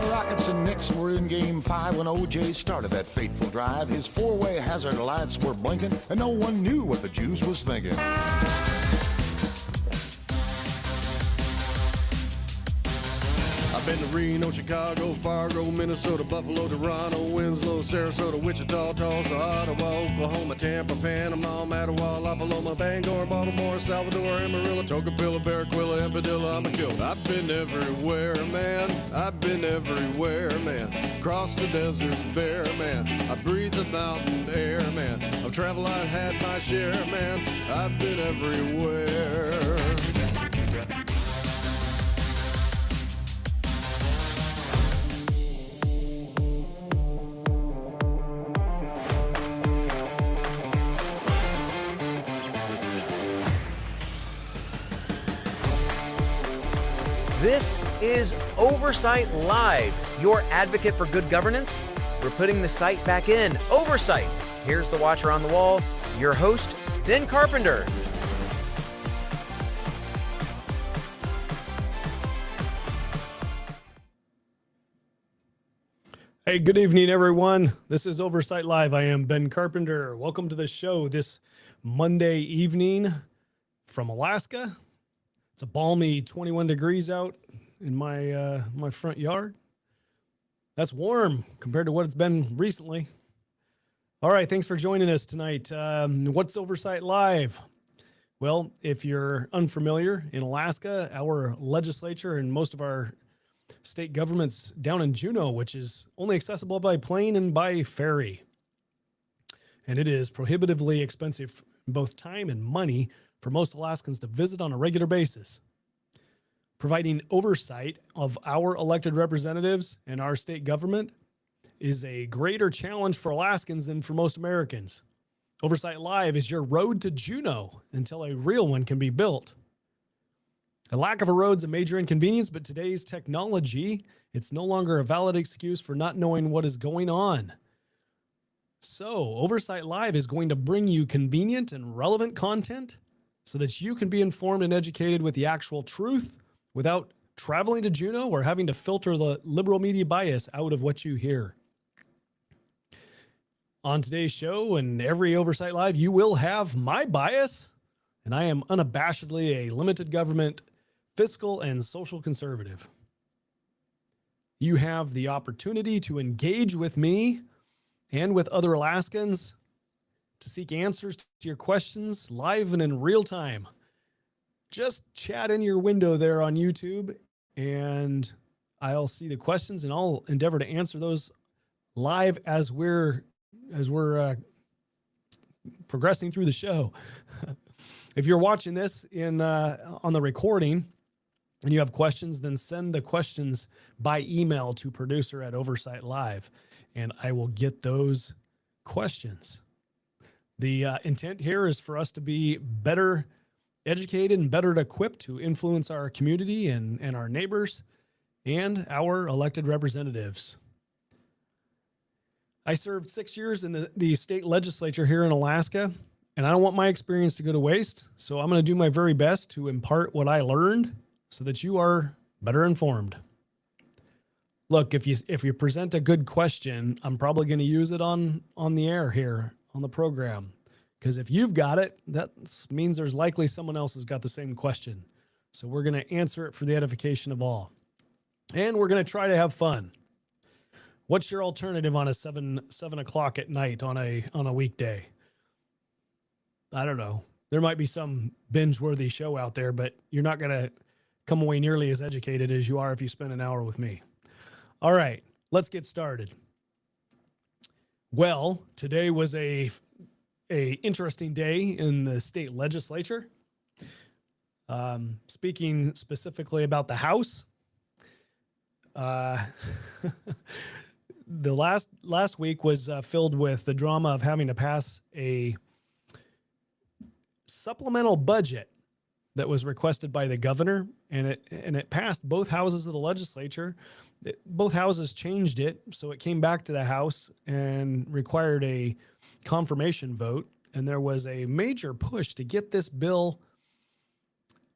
The Rockets and Knicks were in Game 5 when O.J. started that fateful drive. His four-way hazard lights were blinking, and no one knew what the juice was thinking. I've been to Reno, Chicago, Fargo, Minnesota, Buffalo, Toronto, Winslow, Sarasota, Wichita, Tulsa, Ottawa, Oklahoma, Tampa, Panama, Mattawa, La Paloma, Bangor, Baltimore, Salvador, Amarillo, Tocopilla, Barranquilla, and Padilla. I'm a killer. I've been everywhere, man. I've been everywhere, man. Crossed the desert bare, man. I breathe the mountain air, man. I've traveled, I've had my share, man. I've been everywhere. This is Oversight Live, your advocate for good governance. We're putting the site back in. Oversight. Here's the watcher on the wall, your host, Ben Carpenter. Hey, good evening, everyone. This is Oversight Live. I am Ben Carpenter. Welcome to the show this Monday evening from Alaska. It's a balmy 21 degrees out in my my front yard. That's warm compared to what it's been recently. All right, thanks for joining us tonight. What's Oversight Live? Well, if you're unfamiliar, in Alaska, our legislature and most of our state government's down in Juneau, which is only accessible by plane and by ferry. And it is prohibitively expensive, both time and money, for most Alaskans to visit on a regular basis. Providing oversight of our elected representatives and our state government is a greater challenge for Alaskans than for most Americans. Oversight Live is your road to Juneau until a real one can be built. The lack of a road is a major inconvenience, but today's technology, it's no longer a valid excuse for not knowing what is going on. So, Oversight Live is going to bring you convenient and relevant content so that you can be informed and educated with the actual truth without traveling to Juneau or having to filter the liberal media bias out of what you hear. On today's show and every Oversight Live, you will have my bias, and I am unabashedly a limited government, fiscal, and social conservative. You have the opportunity to engage with me and with other Alaskans to seek answers to your questions live and in real time. Just chat in your window there on YouTube, and I'll see the questions, and I'll endeavor to answer those live as we're progressing through the show. If you're watching this on the recording and you have questions, then send the questions by email to producer@OversightLive, and I will get those questions. The intent here is for us to be better educated and better equipped to influence our community and our neighbors and our elected representatives. I served 6 years in the state legislature here in Alaska, and I don't want my experience to go to waste, so I'm going to do my very best to impart what I learned so that you are better informed. Look, if you present a good question, I'm probably going to use it on the air here on the program, because if you've got it, that means there's likely someone else has got the same question. So we're going to answer it for the edification of all, and we're going to try to have fun. What's your alternative on a 7 o'clock at night on a weekday? I don't know. There might be some binge-worthy show out there, but you're not going to come away nearly as educated as you are if you spend an hour with me. All right, let's get started. Well, today was a interesting day in the state legislature. Speaking specifically about the House, the last week was filled with the drama of having to pass a supplemental budget that was requested by the governor, and it passed both houses of the legislature. Both houses changed it, so it came back to the House and required a confirmation vote, and there was a major push to get this bill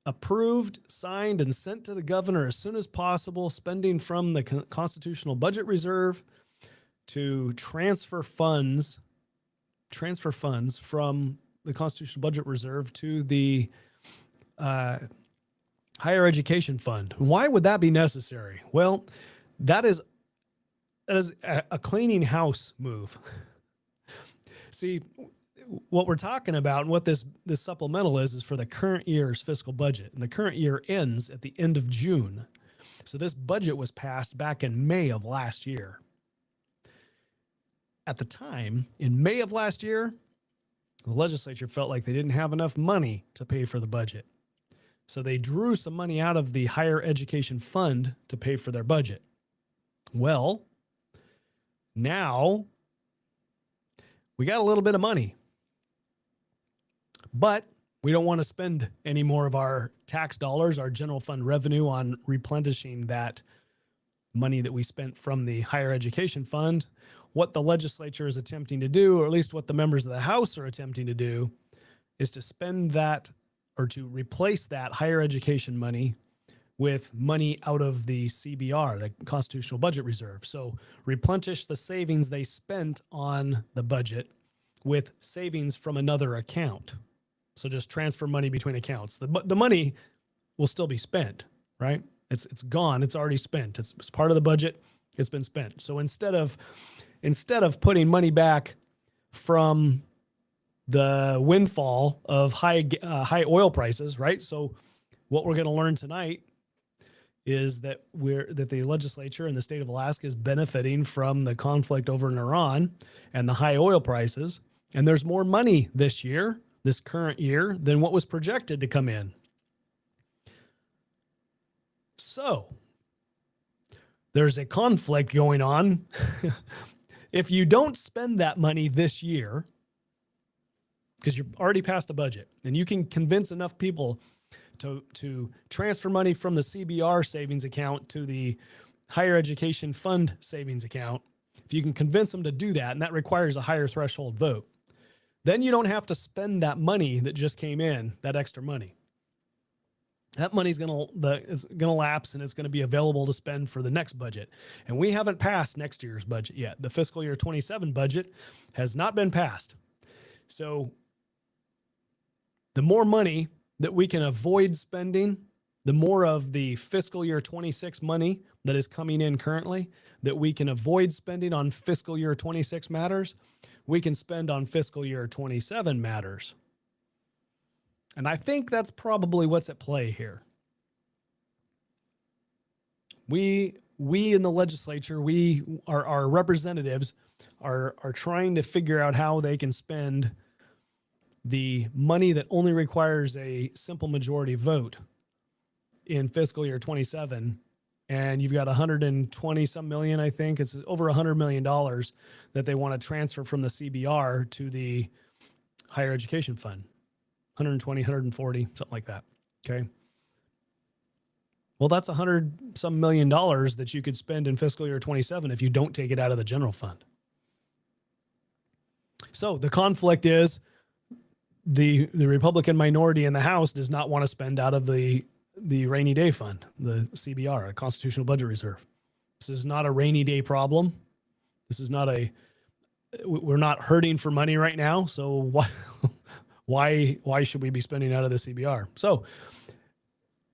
approved, signed, and sent to the governor as soon as possible, spending from the constitutional budget reserve to transfer funds from the constitutional budget reserve to the higher education fund. Why would that be necessary? Well, that is a cleaning house move. See, what we're talking about and what this supplemental is for the current year's fiscal budget. And the current year ends at the end of June. So this budget was passed back in May of last year. At the time, in May of last year, the legislature felt like they didn't have enough money to pay for the budget. So they drew some money out of the higher education fund to pay for their budget. Well, now we got a little bit of money, but we don't want to spend any more of our tax dollars, our general fund revenue, on replenishing that money that we spent from the higher education fund. What the legislature is attempting to do, or at least what the members of the House are attempting to do, is to spend that, or to replace that higher education money with money out of the CBR, the Constitutional Budget Reserve. So replenish the savings they spent on the budget with savings from another account. So just transfer money between accounts. The money will still be spent, right? It's gone. It's already spent. It's part of the budget. It's been spent. So instead of putting money back from the windfall of high oil prices, right? So what we're going to learn tonight is that the legislature in the state of Alaska is benefiting from the conflict over in Iran and the high oil prices. And there's more money this year, this current year, than what was projected to come in. So there's a conflict going on. If you don't spend that money this year, because you're already past the budget, and you can convince enough people to transfer money from the CBR savings account to the higher education fund savings account, if you can convince them to do that, and that requires a higher threshold vote, then you don't have to spend that money that just came in, that extra money. That money's going to lapse, and it's going to be available to spend for the next budget. And we haven't passed next year's budget yet. The fiscal year 27 budget has not been passed. So the more money that we can avoid spending, the more of the fiscal year 26 money that is coming in currently that we can avoid spending on fiscal year 26 matters, we can spend on fiscal year 27 matters. And I think that's probably what's at play here. We in the legislature, our representatives are trying to figure out how they can spend the money that only requires a simple majority vote in fiscal year 27. And you've got 120 some million, I think it's over $100 million that they want to transfer from the CBR to the higher education fund. 120, 140, something like that. Okay. Well, that's $100 some million that you could spend in fiscal year 27 if you don't take it out of the general fund. So the conflict is the Republican minority in the House does not want to spend out of the rainy day fund, the CBR, a Constitutional Budget Reserve. This is not a rainy day problem. This is not we're not hurting for money right now. So why should we be spending out of the CBR? So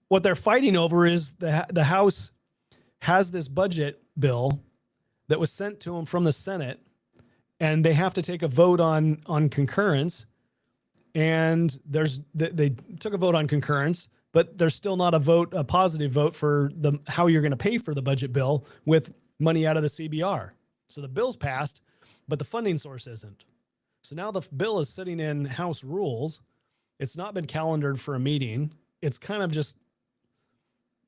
what they're fighting over is the House has this budget bill that was sent to them from the Senate, and they have to take a vote on concurrence. And they took a vote on concurrence, but there's still not a positive vote for how you're going to pay for the budget bill with money out of the CBR. So the bill's passed, but the funding source isn't. So now the bill is sitting in House rules. It's not been calendared for a meeting. It's kind of just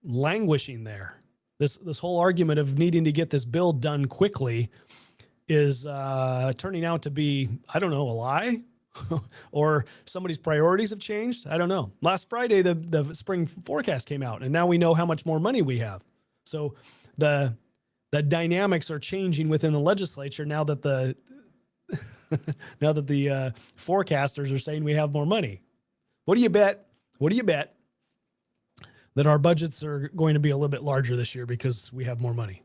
languishing there. This whole argument of needing to get this bill done quickly is turning out to be, I don't know, a lie. Or somebody's priorities have changed. I don't know. Last Friday, the spring forecast came out, and now we know how much more money we have. So the dynamics are changing within the legislature now that the forecasters are saying we have more money. What do you bet? What do you bet that our budgets are going to be a little bit larger this year because we have more money.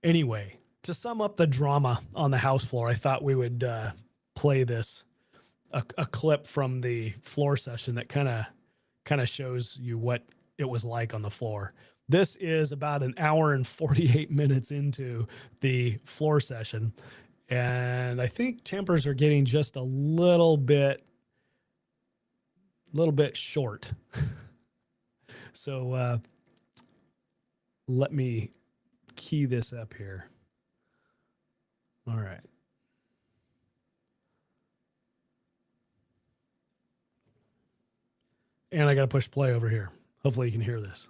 Anyway, to sum up the drama on the House floor, I thought we would play this, a clip from the floor session that kind of shows you what it was like on the floor. This is about an hour and 48 minutes into the floor session. And I think tempers are getting just a little bit short. So let me key this up here. All right. And I got to push play over here. Hopefully you can hear this.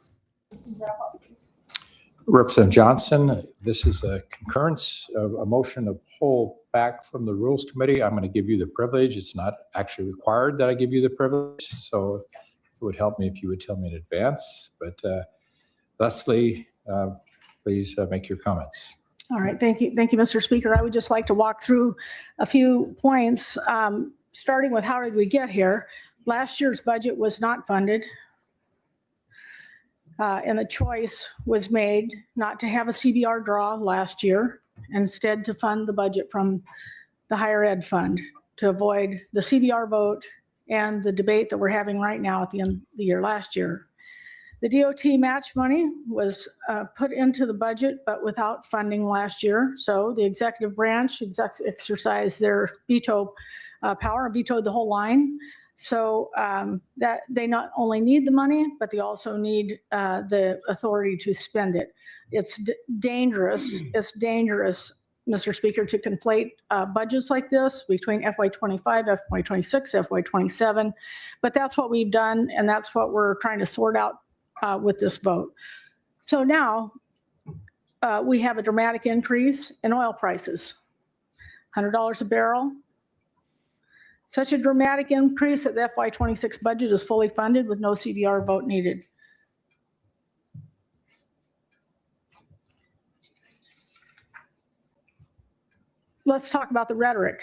Representative Johnson, this is a concurrence of a motion to pull back from the Rules Committee. I'm going to give you the privilege. It's not actually required that I give you the privilege, so it would help me if you would tell me in advance. But Leslie, please make your comments. All right, thank you, Mr. Speaker. I would just like to walk through a few points, starting with how did we get here? Last year's budget was not funded. And the choice was made not to have a CBR draw last year, instead to fund the budget from the higher ed fund to avoid the CBR vote and the debate that we're having right now at the end of the year last year. The DOT match money was put into the budget, but without funding last year. So the executive branch exercised their veto power and vetoed the whole line. So that they not only need the money, but they also need the authority to spend it. It's dangerous. It's dangerous, Mr. Speaker, to conflate budgets like this between FY25, FY26, FY27. But that's what we've done, and that's what we're trying to sort out with this vote. So now we have a dramatic increase in oil prices, $100 a barrel. Such a dramatic increase that the FY26 budget is fully funded with no CDR vote needed. Let's talk about the rhetoric.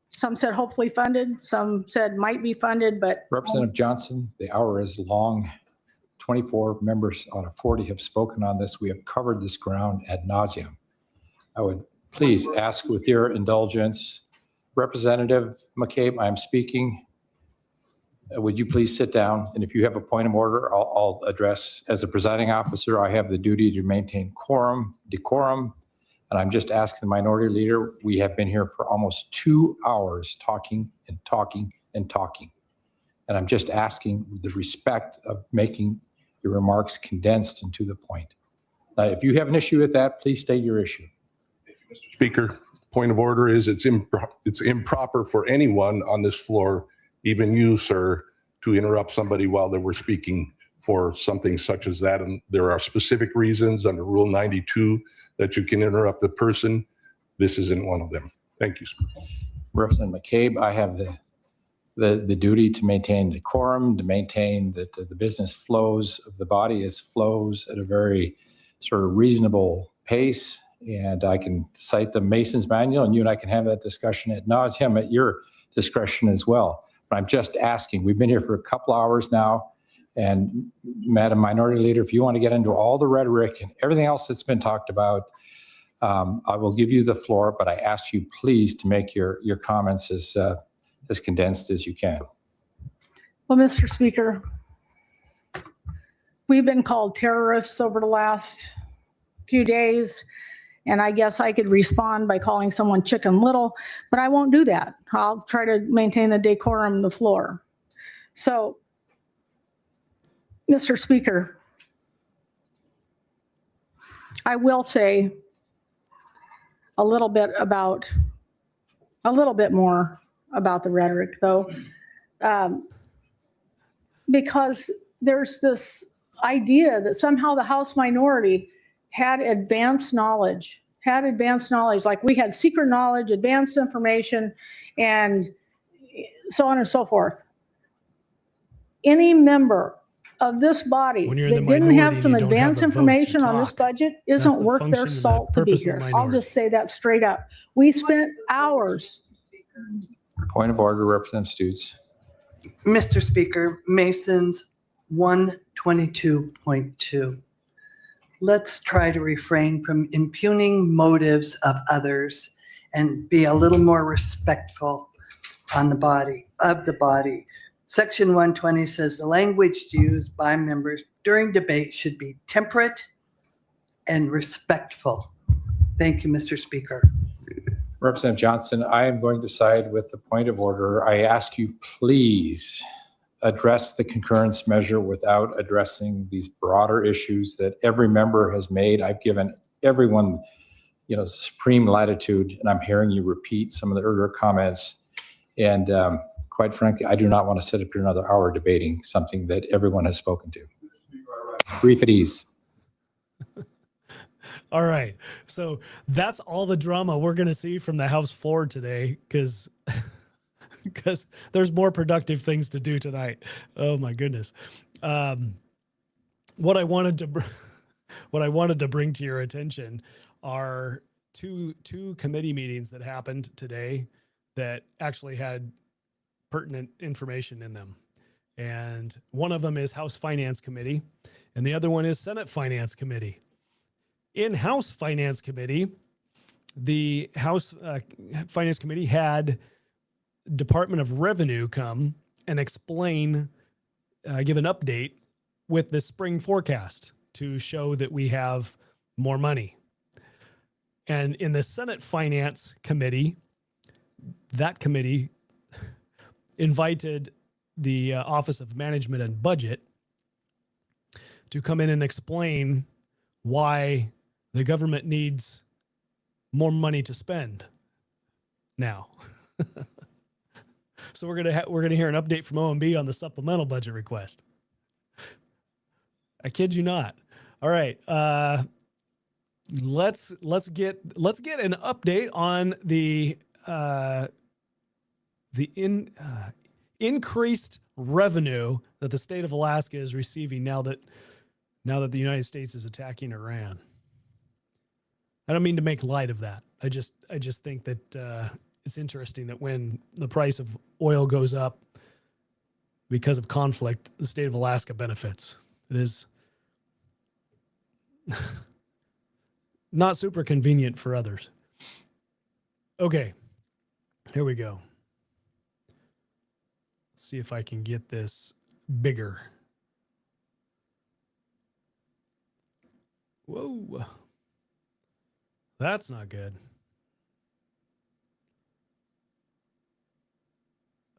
Some said hopefully funded, some said might be funded, but— Representative Johnson, the hour is long. 24 members out of 40 have spoken on this. We have covered this ground ad nauseum. I would please ask with your indulgence, Representative McCabe, I'm speaking. Would you please sit down? And if you have a point of order, I'll address. As a presiding officer, I have the duty to maintain decorum, and I'm just asking the minority leader. We have been here for almost 2 hours talking and talking and talking. And I'm just asking the respect of making your remarks condensed and to the point. If you have an issue with that, please state your issue. Mr. Speaker, point of order is it's improper for anyone on this floor, even you, sir, to interrupt somebody while they were speaking for something such as that. And there are specific reasons under Rule 92 that you can interrupt the person. This isn't one of them. Thank you, Speaker. Representative McCabe, I have the duty to maintain decorum, to maintain that the business flows of the body flows at a very sort of reasonable pace. And I can cite the Mason's Manual, and you and I can have that discussion ad nauseum at your discretion as well. But I'm just asking, we've been here for a couple hours now, and Madam Minority Leader, if you want to get into all the rhetoric and everything else that's been talked about, I will give you the floor, but I ask you please to make your comments as condensed as you can. Well, Mr. Speaker, we've been called terrorists over the last few days. And I guess I could respond by calling someone Chicken Little, but I won't do that. I'll try to maintain the decorum on the floor. So, Mr. Speaker, I will say a little bit more about the rhetoric, though, because there's this idea that somehow the House minority had advanced knowledge, like we had secret knowledge, advanced information, and so on and so forth. Any member of this body that didn't have some advanced information on this budget isn't worth their salt to be here. I'll just say that straight up. We spent hours. Point of order, Representative Stutes. Mr. Speaker, Mason's 122.2. Let's try to refrain from impugning motives of others and be a little more respectful of the body. Section 120 says the language used by members during debate should be temperate and respectful. Thank you, Mr. Speaker. Representative Johnson, I am going to side with the point of order. I ask you, please address the concurrence measure without addressing these broader issues that every member has made. I've given everyone, supreme latitude, and I'm hearing you repeat some of the earlier comments. And quite frankly, I do not want to sit up here another hour debating something that everyone has spoken to. Brief at ease. All right. So that's all the drama we're going to see from the House floor today, because there's more productive things to do tonight. Oh my goodness. What I wanted to bring to your attention are two committee meetings that happened today that actually had pertinent information in them. And one of them is House Finance Committee, and the other one is Senate Finance Committee. In House Finance Committee, the House Finance Committee had Department of Revenue come and explain, give an update with the spring forecast to show that we have more money. And in the Senate Finance Committee, that committee invited the Office of Management and Budget to come in and explain why the government needs more money to spend now. So we're gonna hear an update from OMB on the supplemental budget request. I kid you not. All right, let's get an update on the increased revenue that the state of Alaska is receiving now that the United States is attacking Iran. I don't mean to make light of that. I just think that it's interesting that when the price of oil goes up because of conflict, the state of Alaska benefits. It is not super convenient for others. Okay, here we go. Let's see if I can get this bigger. Whoa. That's not good.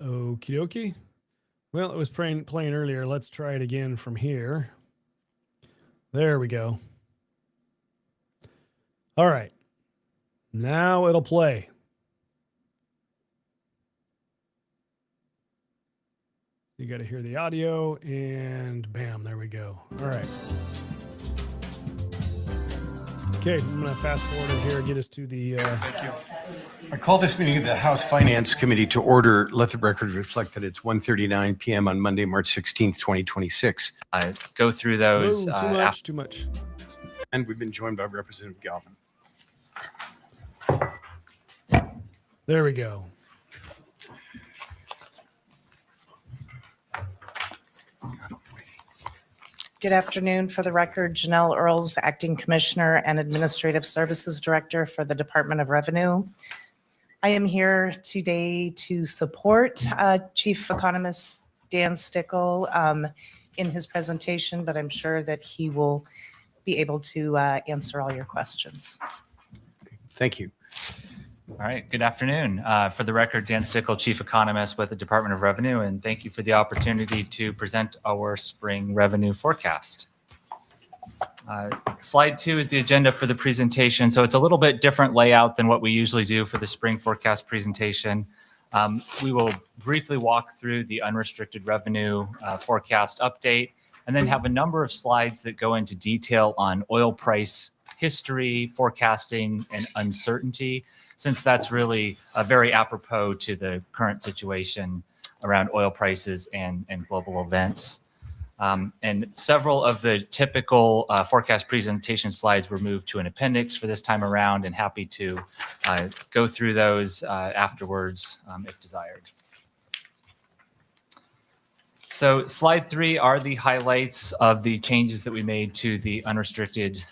Okie dokie. Well, it was playing earlier. Let's try it again from here. There we go. All right. Now it'll play. You got to hear the audio, and bam, there we go. All right. Okay, I'm going to fast forward in here and get us to the... Thank you. I call this meeting of the House Finance Committee to order. Let the record reflect that it's 1:39 p.m. on Monday, March 16th, 2026. Go through those. Too much. And we've been joined by Representative Galvin. There we go. Good afternoon. For the record, Janelle Earls, Acting Commissioner and Administrative Services Director for the Department of Revenue. I am here today to support Chief Economist Dan Stickle in his presentation, but I'm sure that he will be able to answer all your questions. Thank you. All right. Good afternoon. For the record, Dan Stickle, Chief Economist with the Department of Revenue, and thank you for the opportunity to present our spring revenue forecast. Slide 2 is the agenda for the presentation. So it's a little bit different layout than what we usually do for the spring forecast presentation. We will briefly walk through the unrestricted revenue forecast update, and then have a number of slides that go into detail on oil price history, forecasting, and uncertainty, since that's really very apropos to the current situation around oil prices and global events. And several of the typical forecast presentation slides were moved to an appendix for this time around, and happy to go through those afterwards if desired. So slide 3 are the highlights of the changes that we made to the unrestricted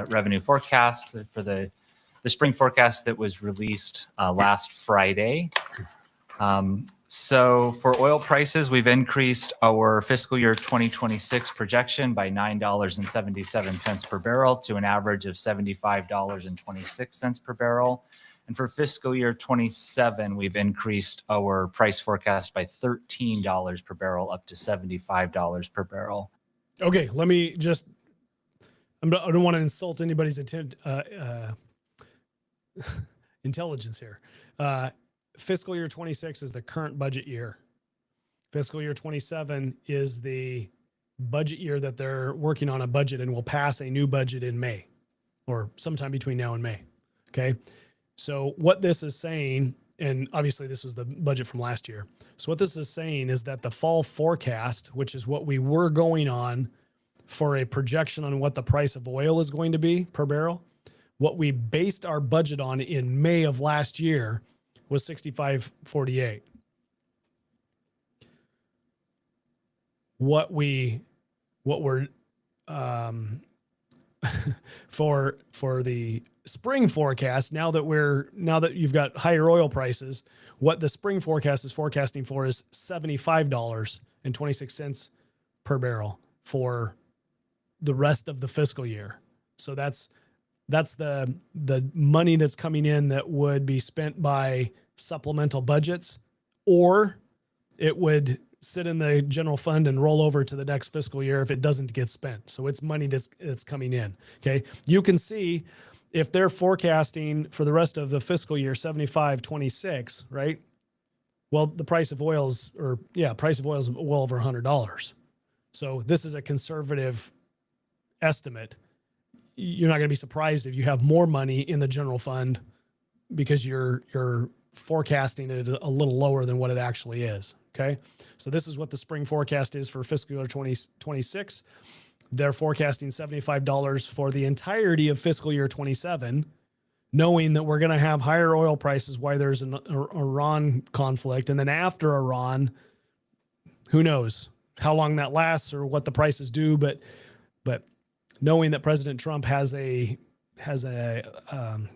revenue forecast for the spring forecast that was released last Friday. So for oil prices, we've increased our fiscal year 2026 projection by $9.77 per barrel to an average of $75.26 per barrel. And for fiscal year 27, we've increased our price forecast by $13 per barrel up to $75 per barrel. Okay, let me just, I don't want to insult anybody's intelligence here. Fiscal year 26 is the current budget year. Fiscal year 27 is the budget year that they're working on a budget and will pass a new budget in May or sometime between now and May. Okay. So what this is saying, and obviously this was the budget from last year. So what this is saying is that the fall forecast, which is what we were going on for a projection on what the price of oil is going to be per barrel, what we based our budget on in May of last year was $65.48. What we're for the spring forecast, now that you've got higher oil prices, what the spring forecast is forecasting for is $75.26 per barrel for the rest of the fiscal year. So that's the money that's coming in that would be spent by supplemental budgets, or it would sit in the general fund and roll over to the next fiscal year if it doesn't get spent. So it's money that's coming in. Okay. You can see if they're forecasting for the rest of the fiscal year, 75.26, right? Well, the price of oil is well over $100. So this is a conservative estimate. You're not going to be surprised if you have more money in the general fund because you're forecasting it a little lower than what it actually is. Okay. So this is what the spring forecast is for fiscal year 2026. They're forecasting $75 for the entirety of fiscal year 27, knowing that we're going to have higher oil prices while there's an Iran conflict. And then after Iran, who knows how long that lasts or what the prices do. But knowing that President Trump has an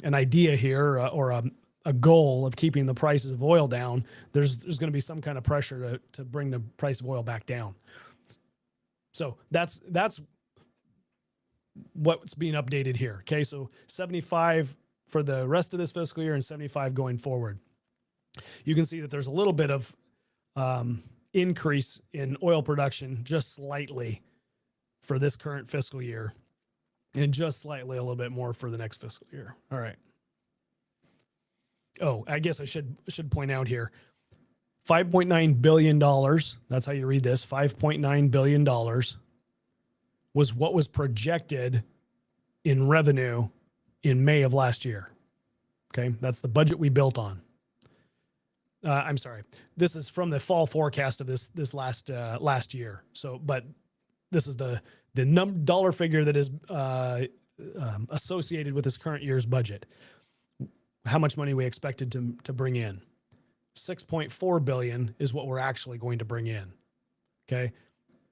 idea here or a goal of keeping the prices of oil down, there's going to be some kind of pressure to bring the price of oil back down. So that's what's being updated here. Okay. So 75 for the rest of this fiscal year and 75 going forward. You can see that there's a little bit of increase in oil production, just slightly for this current fiscal year, and just slightly a little bit more for the next fiscal year. All right. Oh, I guess I should point out here, $5.9 billion. That's how you read this. $5.9 billion was what was projected in revenue in May of last year. Okay. That's the budget we built on. I'm sorry. This is from the fall forecast of this last year. So, but this is the dollar figure that is associated with this current year's budget. How much money we expected to bring in. $6.4 billion is what we're actually going to bring in. Okay.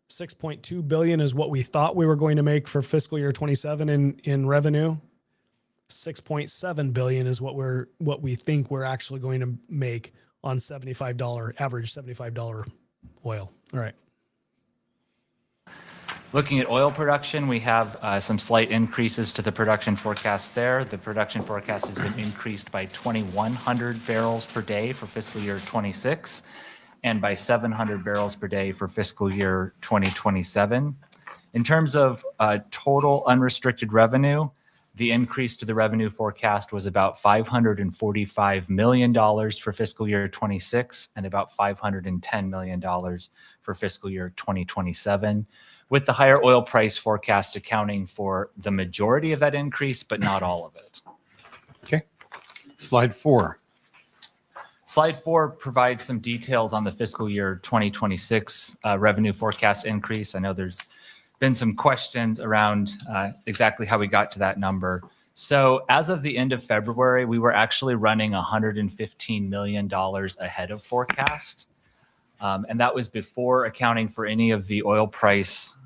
$6.2 billion is what we thought we were going to make for fiscal year 27 in revenue. $6.7 billion is what we think we're actually going to make on average $75 oil. All right. Looking at oil production, we have some slight increases to the production forecast there. The production forecast has been increased by 2,100 barrels per day for fiscal year 26 and by 700 barrels per day for fiscal year 2027. In terms of total unrestricted revenue, the increase to the revenue forecast was about $545 million for fiscal year 26 and about $510 million for fiscal year 2027. With the higher oil price forecast accounting for the majority of that increase, but not all of it. Okay. Slide 4. Slide 4 provides some details on the fiscal year 2026 revenue forecast increase. I know there's been some questions around exactly how we got to that number. So as of the end of February, we were actually running $115 million ahead of forecast. And that was before accounting for any of the oil price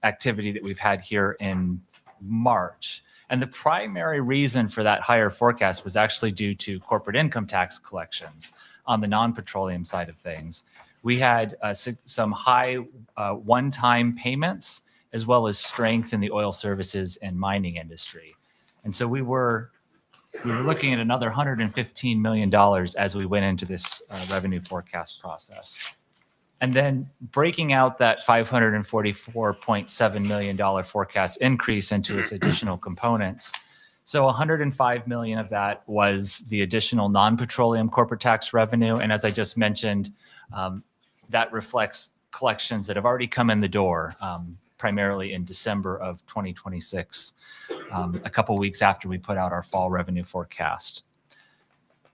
activity that we've had here in March. And the primary reason for that higher forecast was actually due to corporate income tax collections on the non-petroleum side of things. We had some high one-time payments, as well as strength in the oil services and mining industry. And so we were looking at another $115 million as we went into this revenue forecast process. And then breaking out that $544.7 million forecast increase into its additional components. So $105 million of that was the additional non-petroleum corporate tax revenue. And as I just mentioned, that reflects collections that have already come in the door, primarily in December of 2026, a couple weeks after we put out our fall revenue forecast.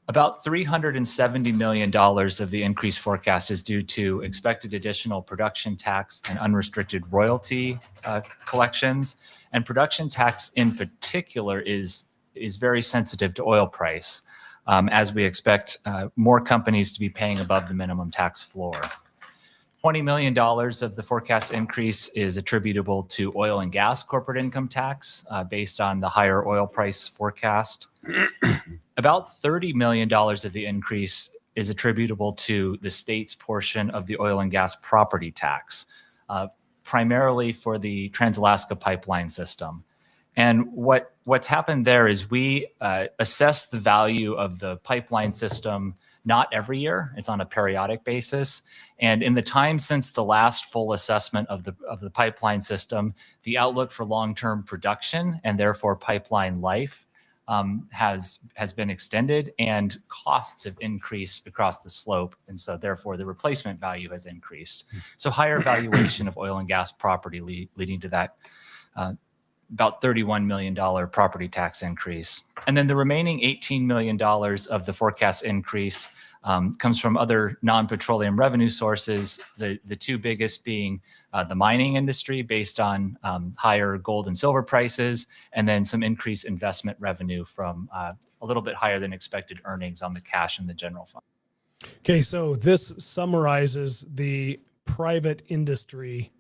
About $370 million of the increased forecast is due to expected additional production tax and unrestricted royalty collections. And production tax in particular is very sensitive to oil price, as we expect more companies to be paying above the minimum tax floor. $20 million of the forecast increase is attributable to oil and gas corporate income tax based on the higher oil price forecast. About $30 million of the increase is attributable to the state's portion of the oil and gas property tax, primarily for the Trans-Alaska pipeline system. And what's happened there is we assess the value of the pipeline system not every year. It's on a periodic basis. And in the time since the last full assessment of the pipeline system, the outlook for long-term production and therefore pipeline life has been extended, and costs have increased across the slope. And so therefore the replacement value has increased. So higher valuation of oil and gas property leading to that about $31 million property tax increase. And then the remaining $18 million of the forecast increase comes from other non-petroleum revenue sources, the two biggest being the mining industry based on higher gold and silver prices, and then some increased investment revenue from a little bit higher than expected earnings on the cash in the general fund. Okay, so this summarizes the private industry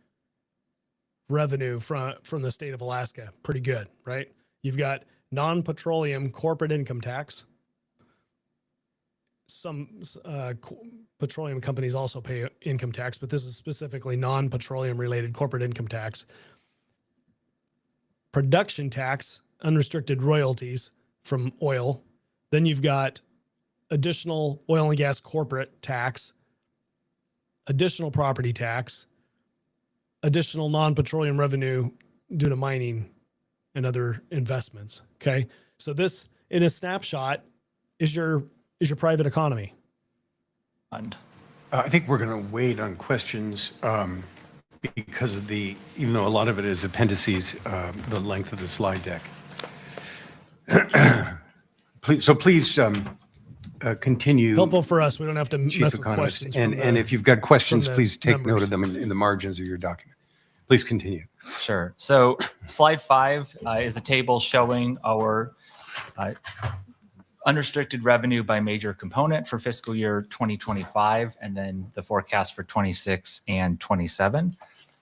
revenue from the state of Alaska. Pretty good, right? You've got non-petroleum corporate income tax. Some petroleum companies also pay income tax, but this is specifically non-petroleum related corporate income tax. Production tax, unrestricted royalties from oil. Then you've got additional oil and gas corporate tax, additional property tax, additional non-petroleum revenue due to mining and other investments. Okay. So this, in a snapshot, is your private economy. I think we're going to wait on questions because of even though a lot of it is appendices, the length of the slide deck. Please continue. Helpful for us. We don't have to Chief mess with Economist. questions. And if you've got questions, the please take members. note of them in the margins of your document. Please continue. Sure. So slide 5 is a table showing our unrestricted revenue by major component for fiscal year 2025, and then the forecast for 26 and 27.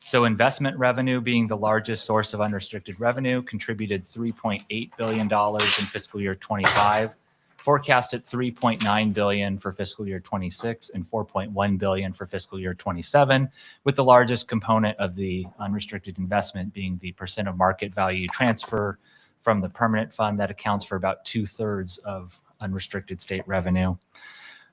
So investment revenue, being the largest source of unrestricted revenue, contributed $3.8 billion in fiscal year 25, forecast at $3.9 billion for fiscal year 26 and $4.1 billion for fiscal year 27, with the largest component of the unrestricted investment being the percent of market value transfer from the permanent fund that accounts for about 2/3 of unrestricted state revenue.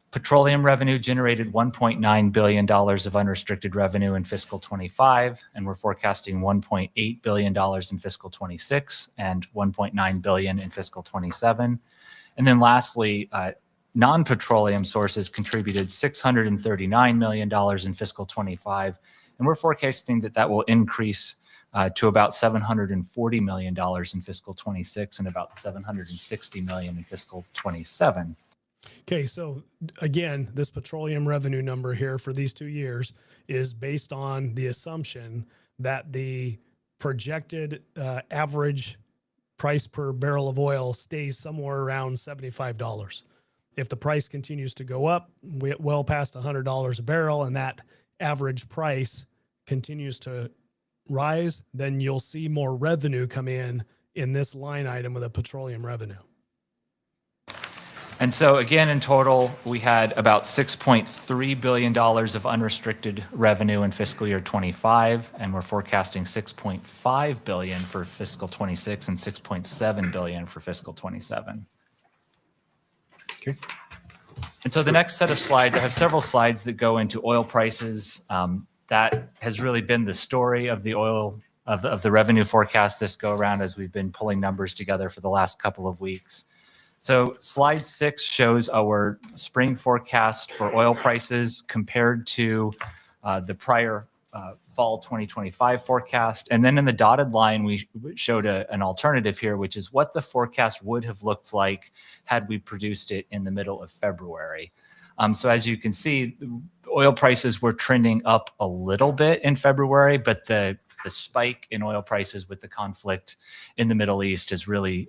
Petroleum revenue generated $1.9 billion of unrestricted revenue in fiscal 25, and we're forecasting $1.8 billion in fiscal 26 and $1.9 billion in fiscal 27. And then lastly, non-petroleum sources contributed $639 million in fiscal 25, and we're forecasting that will increase to about $740 million in fiscal 26 and about $760 million in fiscal 27. Okay, so again, this petroleum revenue number here for these 2 years is based on the assumption that the projected average price per barrel of oil stays somewhere around $75. If the price continues to go up, well past $100 a barrel, and that average price continues to rise, then you'll see more revenue come in this line item with a petroleum revenue. And so again, in total, we had about $6.3 billion of unrestricted revenue in fiscal year 25, and we're forecasting $6.5 billion for fiscal 26 and $6.7 billion for fiscal 27. Okay. And so the next set of slides, I have several slides that go into oil prices. That has really been the story of the oil of the revenue forecast this go around as we've been pulling numbers together for the last couple of weeks. So slide 6 shows our spring forecast for oil prices compared to the prior fall 2025 forecast. And then in the dotted line, we showed an alternative here, which is what the forecast would have looked like had we produced it in the middle of February. So as you can see, oil prices were trending up a little bit in February, but the spike in oil prices with the conflict in the Middle East has really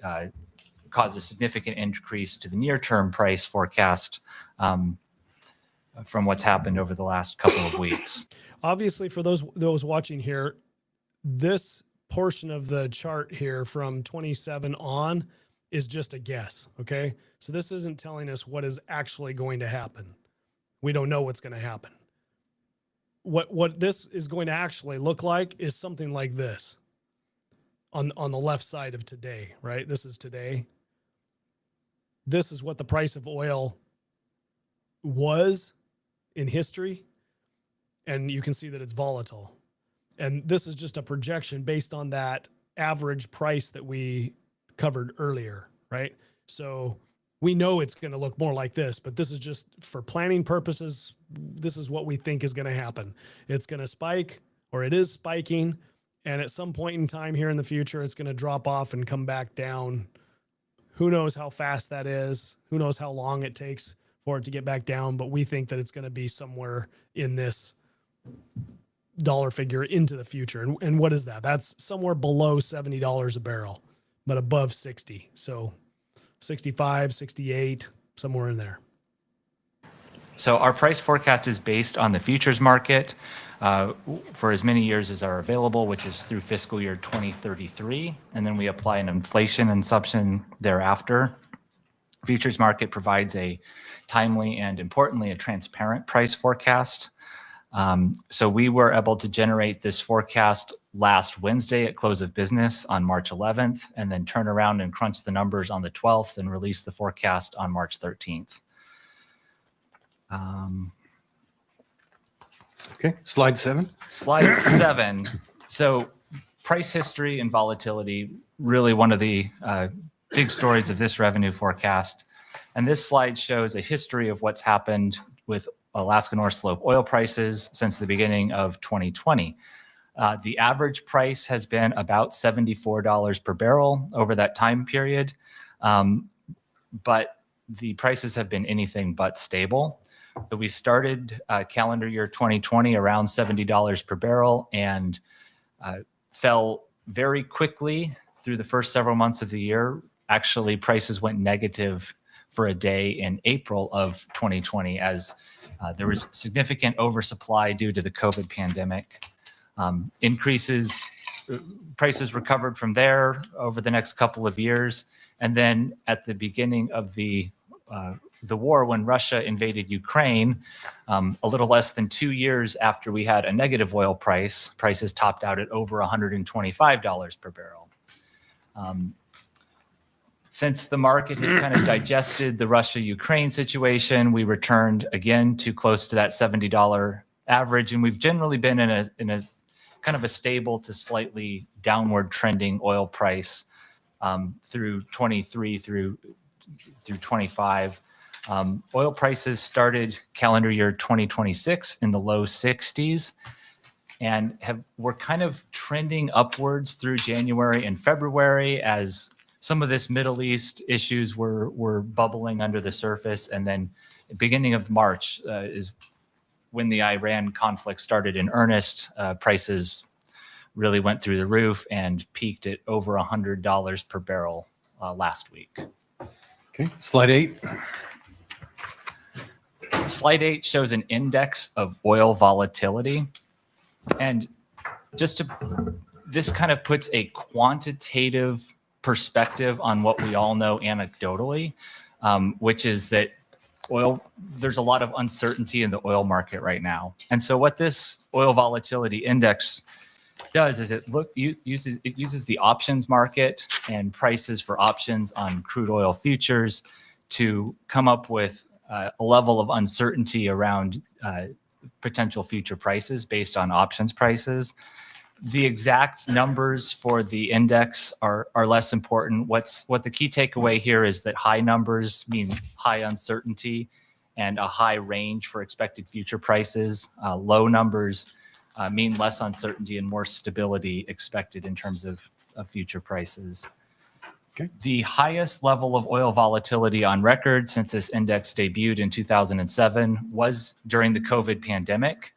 caused a significant increase to the near-term price forecast from what's happened over the last couple of weeks. Obviously, for those watching here, this portion of the chart here from 27 on is just a guess, okay? So this isn't telling us what is actually going to happen. We don't know what's going to happen. What this is going to actually look like is something like this on the left side of today, right? This is today. This is what the price of oil was in history, and you can see that it's volatile. And this is just a projection based on that average price that we covered earlier, right? So we know it's going to look more like this, but this is just for planning purposes. This is what we think is going to happen. It's going to spike, or it is spiking, and at some point in time here in the future, it's going to drop off and come back down. Who knows how fast that is? Who knows how long it takes for it to get back down? But we think that it's going to be somewhere in this dollar figure into the future. And what is that? That's somewhere below $70 a barrel, but above 60. So 65, 68, somewhere in there. So our price forecast is based on the futures market for as many years as are available, which is through fiscal year 2033. And then we apply an inflation assumption thereafter. Futures market provides a timely and, importantly, a transparent price forecast. So we were able to generate this forecast last Wednesday at close of business on March 11th, and then turn around and crunch the numbers on the 12th and release the forecast on March 13th. Okay, slide 7. Slide 7. So price history and volatility, really one of the big stories of this revenue forecast. And this slide shows a history of what's happened with Alaska North Slope oil prices since the beginning of 2020. The average price has been about $74 per barrel over that time period, but the prices have been anything but stable. So we started calendar year 2020 around $70 per barrel and fell very quickly through the first several months of the year. Actually, prices went negative for a day in April of 2020 as there was significant oversupply due to the COVID pandemic. Prices recovered from there over the next couple of years. And then at the beginning of the war, when Russia invaded Ukraine, a little less than 2 years after we had a negative oil price, prices topped out at over $125 per barrel. Since the market has kind of digested the Russia-Ukraine situation, we returned again to close to that $70 average, and we've generally been in a kind of a stable to slightly downward trending oil price through 23 through 25. Oil prices started calendar year 2026 in the low 60s and were kind of trending upwards through January and February as some of this Middle East issues were bubbling under the surface. And then beginning of March is when the Iran conflict started in earnest. Prices really went through the roof and peaked at over $100 per barrel last week. Okay, slide 8. Slide 8 shows an index of oil volatility. And this kind of puts a quantitative perspective on what we all know anecdotally, which is that there's a lot of uncertainty in the oil market right now. And so what this oil volatility index does is it uses the options market and prices for options on crude oil futures to come up with a level of uncertainty around potential future prices based on options prices. The exact numbers for the index are less important. What the key takeaway here is that high numbers mean high uncertainty and a high range for expected future prices. Low numbers mean less uncertainty and more stability expected in terms of future prices. Okay. The highest level of oil volatility on record since this index debuted in 2007 was during the COVID pandemic.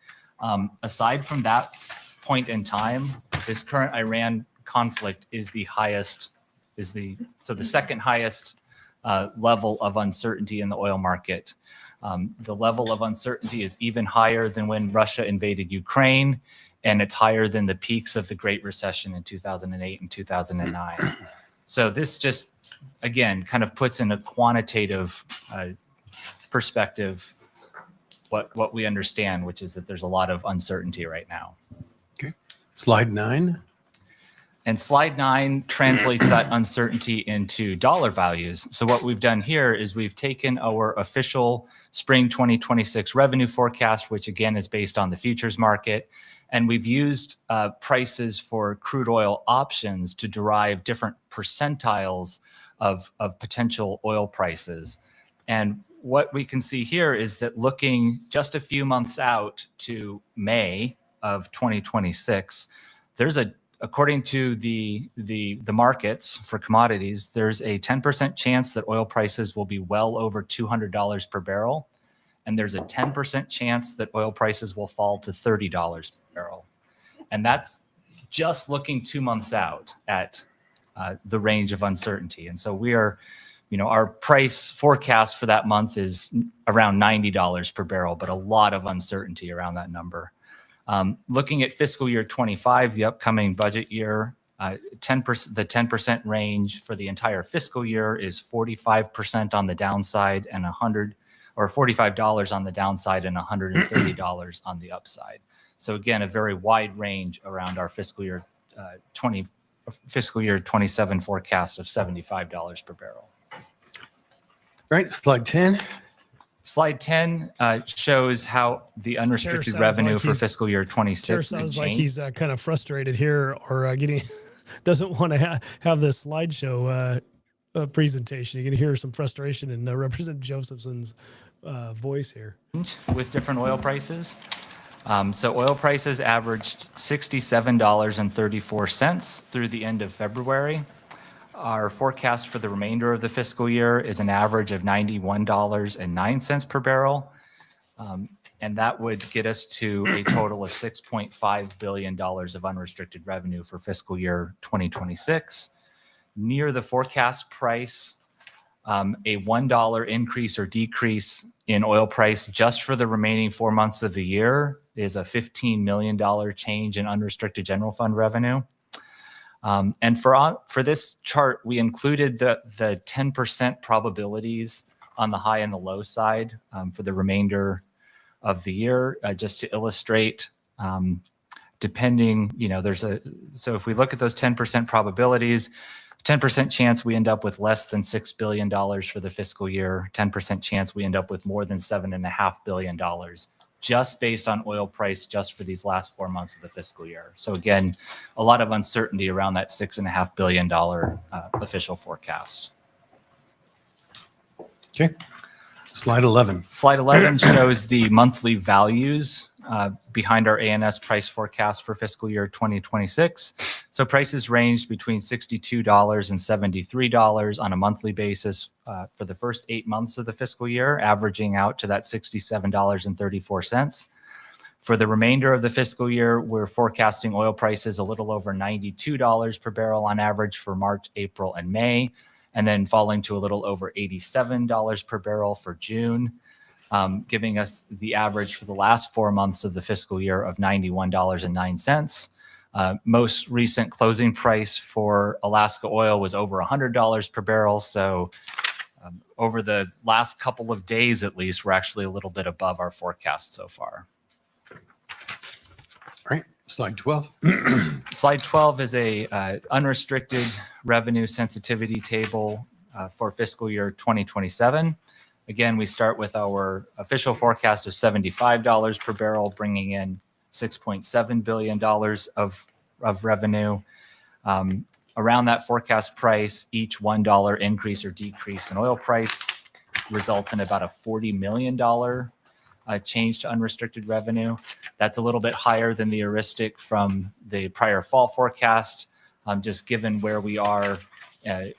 Aside from that point in time, this current Iran conflict is the second highest level of uncertainty in the oil market. The level of uncertainty is even higher than when Russia invaded Ukraine, and it's higher than the peaks of the Great Recession in 2008 and 2009. So this just, again, kind of puts in a quantitative perspective what we understand, which is that there's a lot of uncertainty right now. Okay. Slide 9. And slide 9 translates that uncertainty into dollar values. So what we've done here is we've taken our official spring 2026 revenue forecast, which again is based on the futures market, and we've used prices for crude oil options to derive different percentiles of potential oil prices. And what we can see here is that looking just a few months out to May of 2026, according to the markets for commodities, there's a 10% chance that oil prices will be well over $200 per barrel. And there's a 10% chance that oil prices will fall to $30 per barrel. And that's just looking 2 months out at the range of uncertainty. And so our price forecast for that month is around $90 per barrel, but a lot of uncertainty around that number. Looking at fiscal year 25, the upcoming budget year, the 10% range for the entire fiscal year is 45% on the downside and $45 on the downside and $130 on the upside. So again, a very wide range around our fiscal year 27 forecast of $75 per barrel. Right, slide 10. Slide 10 shows how the unrestricted revenue for fiscal year 26 sounds like he's kind of frustrated here, or doesn't want to have this slideshow presentation. You can hear some frustration in Representative Josephson's voice here. With different oil prices. So oil prices averaged $67.34 through the end of February. Our forecast for the remainder of the fiscal year is an average of $91.09 per barrel. And that would get us to a total of $6.5 billion of unrestricted revenue for fiscal year 2026. Near the forecast price, a $1 increase or decrease in oil price just for the remaining 4 months of the year is a $15 million change in unrestricted general fund revenue. And for this chart, we included the 10% probabilities on the high and the low side for the remainder of the year, just to illustrate, depending, so if we look at those 10% probabilities, 10% chance we end up with less than $6 billion for the fiscal year, 10% chance we end up with more than $7.5 billion, just based on oil price just for these last 4 months of the fiscal year. So again, a lot of uncertainty around that $6.5 billion official forecast. Okay. Slide 11. Slide 11 shows the monthly values behind our ANS price forecast for fiscal year 2026. So prices ranged between $62 and $73 on a monthly basis for the first 8 months of the fiscal year, averaging out to that $67.34. For the remainder of the fiscal year, we're forecasting oil prices a little over $92 per barrel on average for March, April, and May, and then falling to a little over $87 per barrel for June. giving us the average for the last 4 months of the fiscal year of $91.09. Most recent closing price for Alaska oil was over $100 per barrel. So over the last couple of days, at least, we're actually a little bit above our forecast so far. All right, slide 12. Slide 12 is a unrestricted revenue sensitivity table for fiscal year 2027. Again, we start with our official forecast of $75 per barrel, bringing in $6.7 billion of revenue. Around that forecast price, each $1 increase or decrease in oil price results in about a $40 million change to unrestricted revenue. That's a little bit higher than the heuristic from the prior fall forecast, just given where we are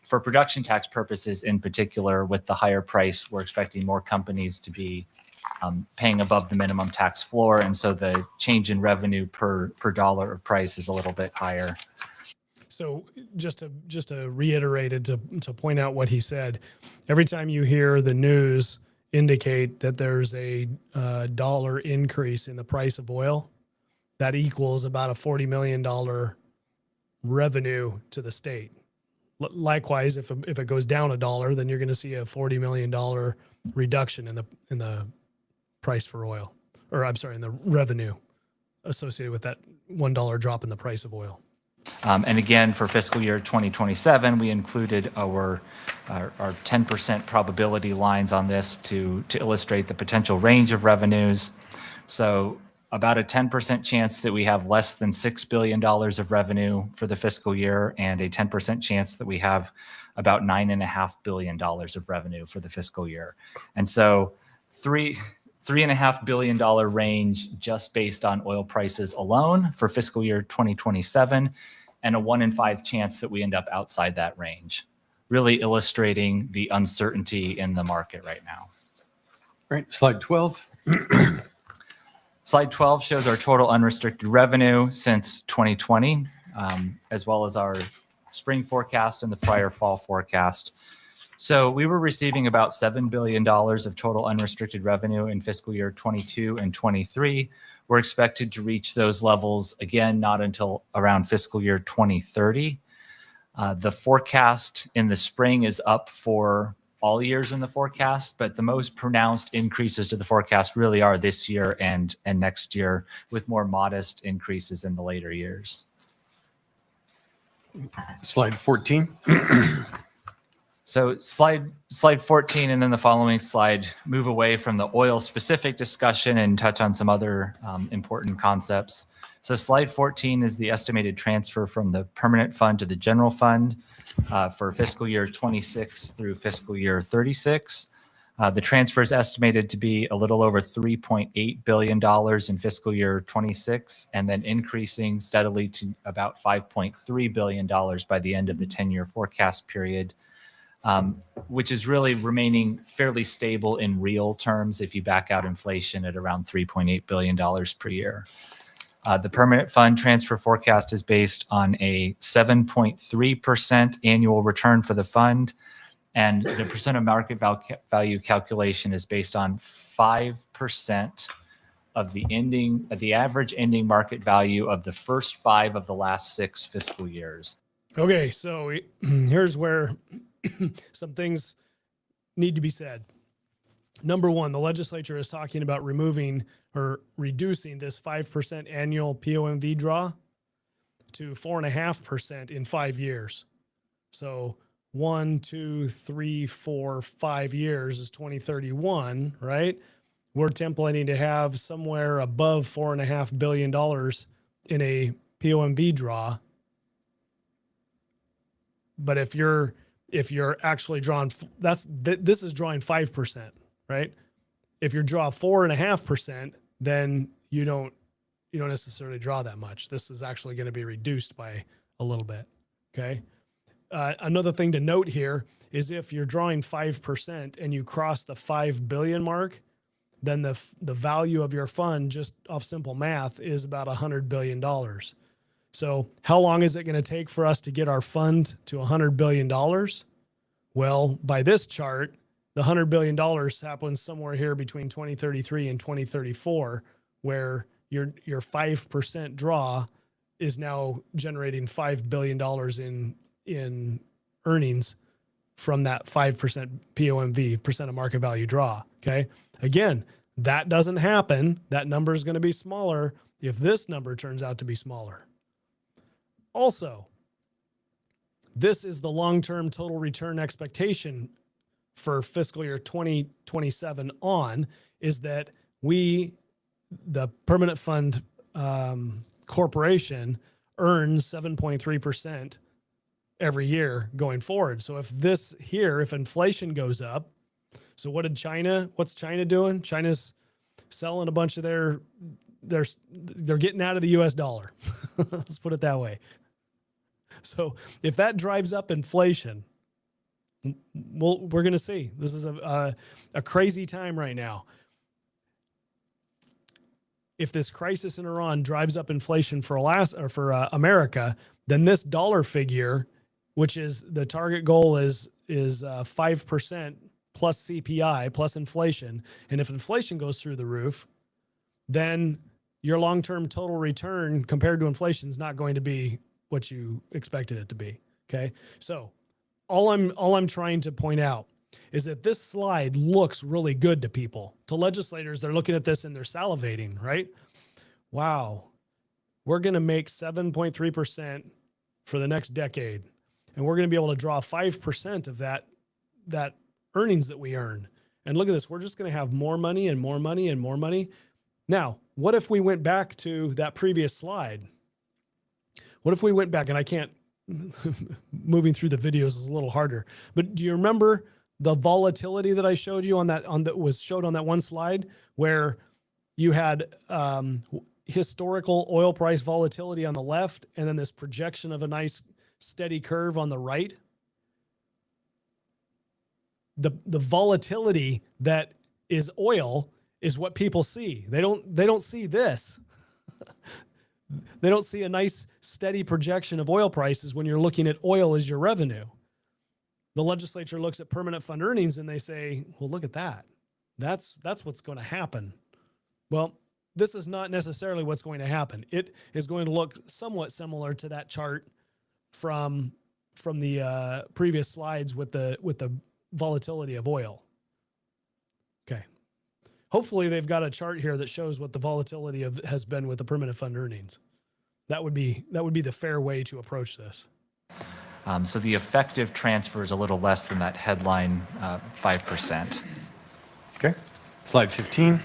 for production tax purposes in particular. With the higher price, we're expecting more companies to be paying above the minimum tax floor. And so the change in revenue per dollar of price is a little bit higher. So just to reiterate it, to point out what he said, every time you hear the news indicate that there's a dollar increase in the price of oil, that equals about a $40 million revenue to the state. Likewise, if it goes down $1, then you're going to see a $40 million reduction in the price for oil, or I'm sorry, in the revenue associated with that $1 drop in the price of oil. And again, for fiscal year 2027, we included our 10% probability lines on this to illustrate the potential range of revenues. So about a 10% chance that we have less than $6 billion of revenue for the fiscal year, and a 10% chance that we have about $9.5 billion of revenue for the fiscal year. And so $3.5 billion range just based on oil prices alone for fiscal year 2027, and a 1 in 5 chance that we end up outside that range, really illustrating the uncertainty in the market right now. All right, slide 12. Slide 12 shows our total unrestricted revenue since 2020, as well as our spring forecast and the prior fall forecast. So we were receiving about $7 billion of total unrestricted revenue in fiscal year 22 and 23. We're expected to reach those levels again, not until around fiscal year 2030. The forecast in the spring is up for all years in the forecast, but the most pronounced increases to the forecast really are this year and next year, with more modest increases in the later years. Slide 14. So slide 14 and then the following slide move away from the oil specific discussion and touch on some other important concepts. So slide 14 is the estimated transfer from the permanent fund to the general fund for fiscal year 26 through fiscal year 36. The transfer is estimated to be a little over $3.8 billion in fiscal year 26, and then increasing steadily to about $5.3 billion by the end of the 10-year forecast period. Which is really remaining fairly stable in real terms if you back out inflation at around $3.8 billion per year. The permanent fund transfer forecast is based on a 7.3% annual return for the fund, and the percent of market value calculation is based on 5% of the average ending market value of the first 5 of the last 6 fiscal years. Okay, so here's where some things need to be said. Number one, the legislature is talking about removing or reducing this 5% annual POMV draw to 4.5% in 5 years. So 1, 2, 3, 4, 5 years is 2031, right? We're templating to have somewhere above $4.5 billion in a POMV draw. But if you're actually drawing, this is drawing 5%, right? If you draw 4.5%, then you don't necessarily draw that much. This is actually going to be reduced by a little bit. Okay. Another thing to note here is if you're drawing 5% and you cross the 5 billion mark, then the value of your fund, just off simple math, is about $100 billion. So how long is it going to take for us to get our fund to $100 billion? Well, by this chart, the $100 billion happens somewhere here between 2033 and 2034, where your 5% draw is now generating $5 billion in earnings from that 5% POMV, percent of market value draw. Okay. Again, that doesn't happen. That number is going to be smaller if this number turns out to be smaller. Also, this is the long-term total return expectation for fiscal year 2027 on, is that we, the permanent fund corporation, earns 7.3% every year going forward. So if inflation goes up, so what's China doing? China's selling a bunch of they're getting out of the US dollar. Let's put it that way. So if that drives up inflation, we're going to see. This is a crazy time right now. If this crisis in Iran drives up inflation for America, then this dollar figure, which is the target goal is 5% plus CPI plus inflation. And if inflation goes through the roof, then your long-term total return compared to inflation is not going to be what you expected it to be. Okay. So all I'm trying to point out is that this slide looks really good to people. To legislators, they're looking at this and they're salivating, right? Wow. We're going to make 7.3% for the next decade. And we're going to be able to draw 5% of that earnings that we earn. And look at this. We're just going to have more money and more money and more money. Now, what if we went back to that previous slide? What if we went back, and I can't, moving through the videos is a little harder, but do you remember the volatility that I showed you that was showed on that one slide where you had historical oil price volatility on the left and then this projection of a nice steady curve on the right? The volatility that is oil is what people see. They don't see this. They don't see a nice steady projection of oil prices when you're looking at oil as your revenue. The legislature looks at permanent fund earnings and they say, well, look at that. That's what's going to happen. Well, this is not necessarily what's going to happen. It is going to look somewhat similar to that chart from the previous slides with the volatility of oil. Okay. Hopefully they've got a chart here that shows what the volatility has been with the permanent fund earnings. That would be the fair way to approach this. So the effective transfer is a little less than that headline 5%. Okay. Slide 15.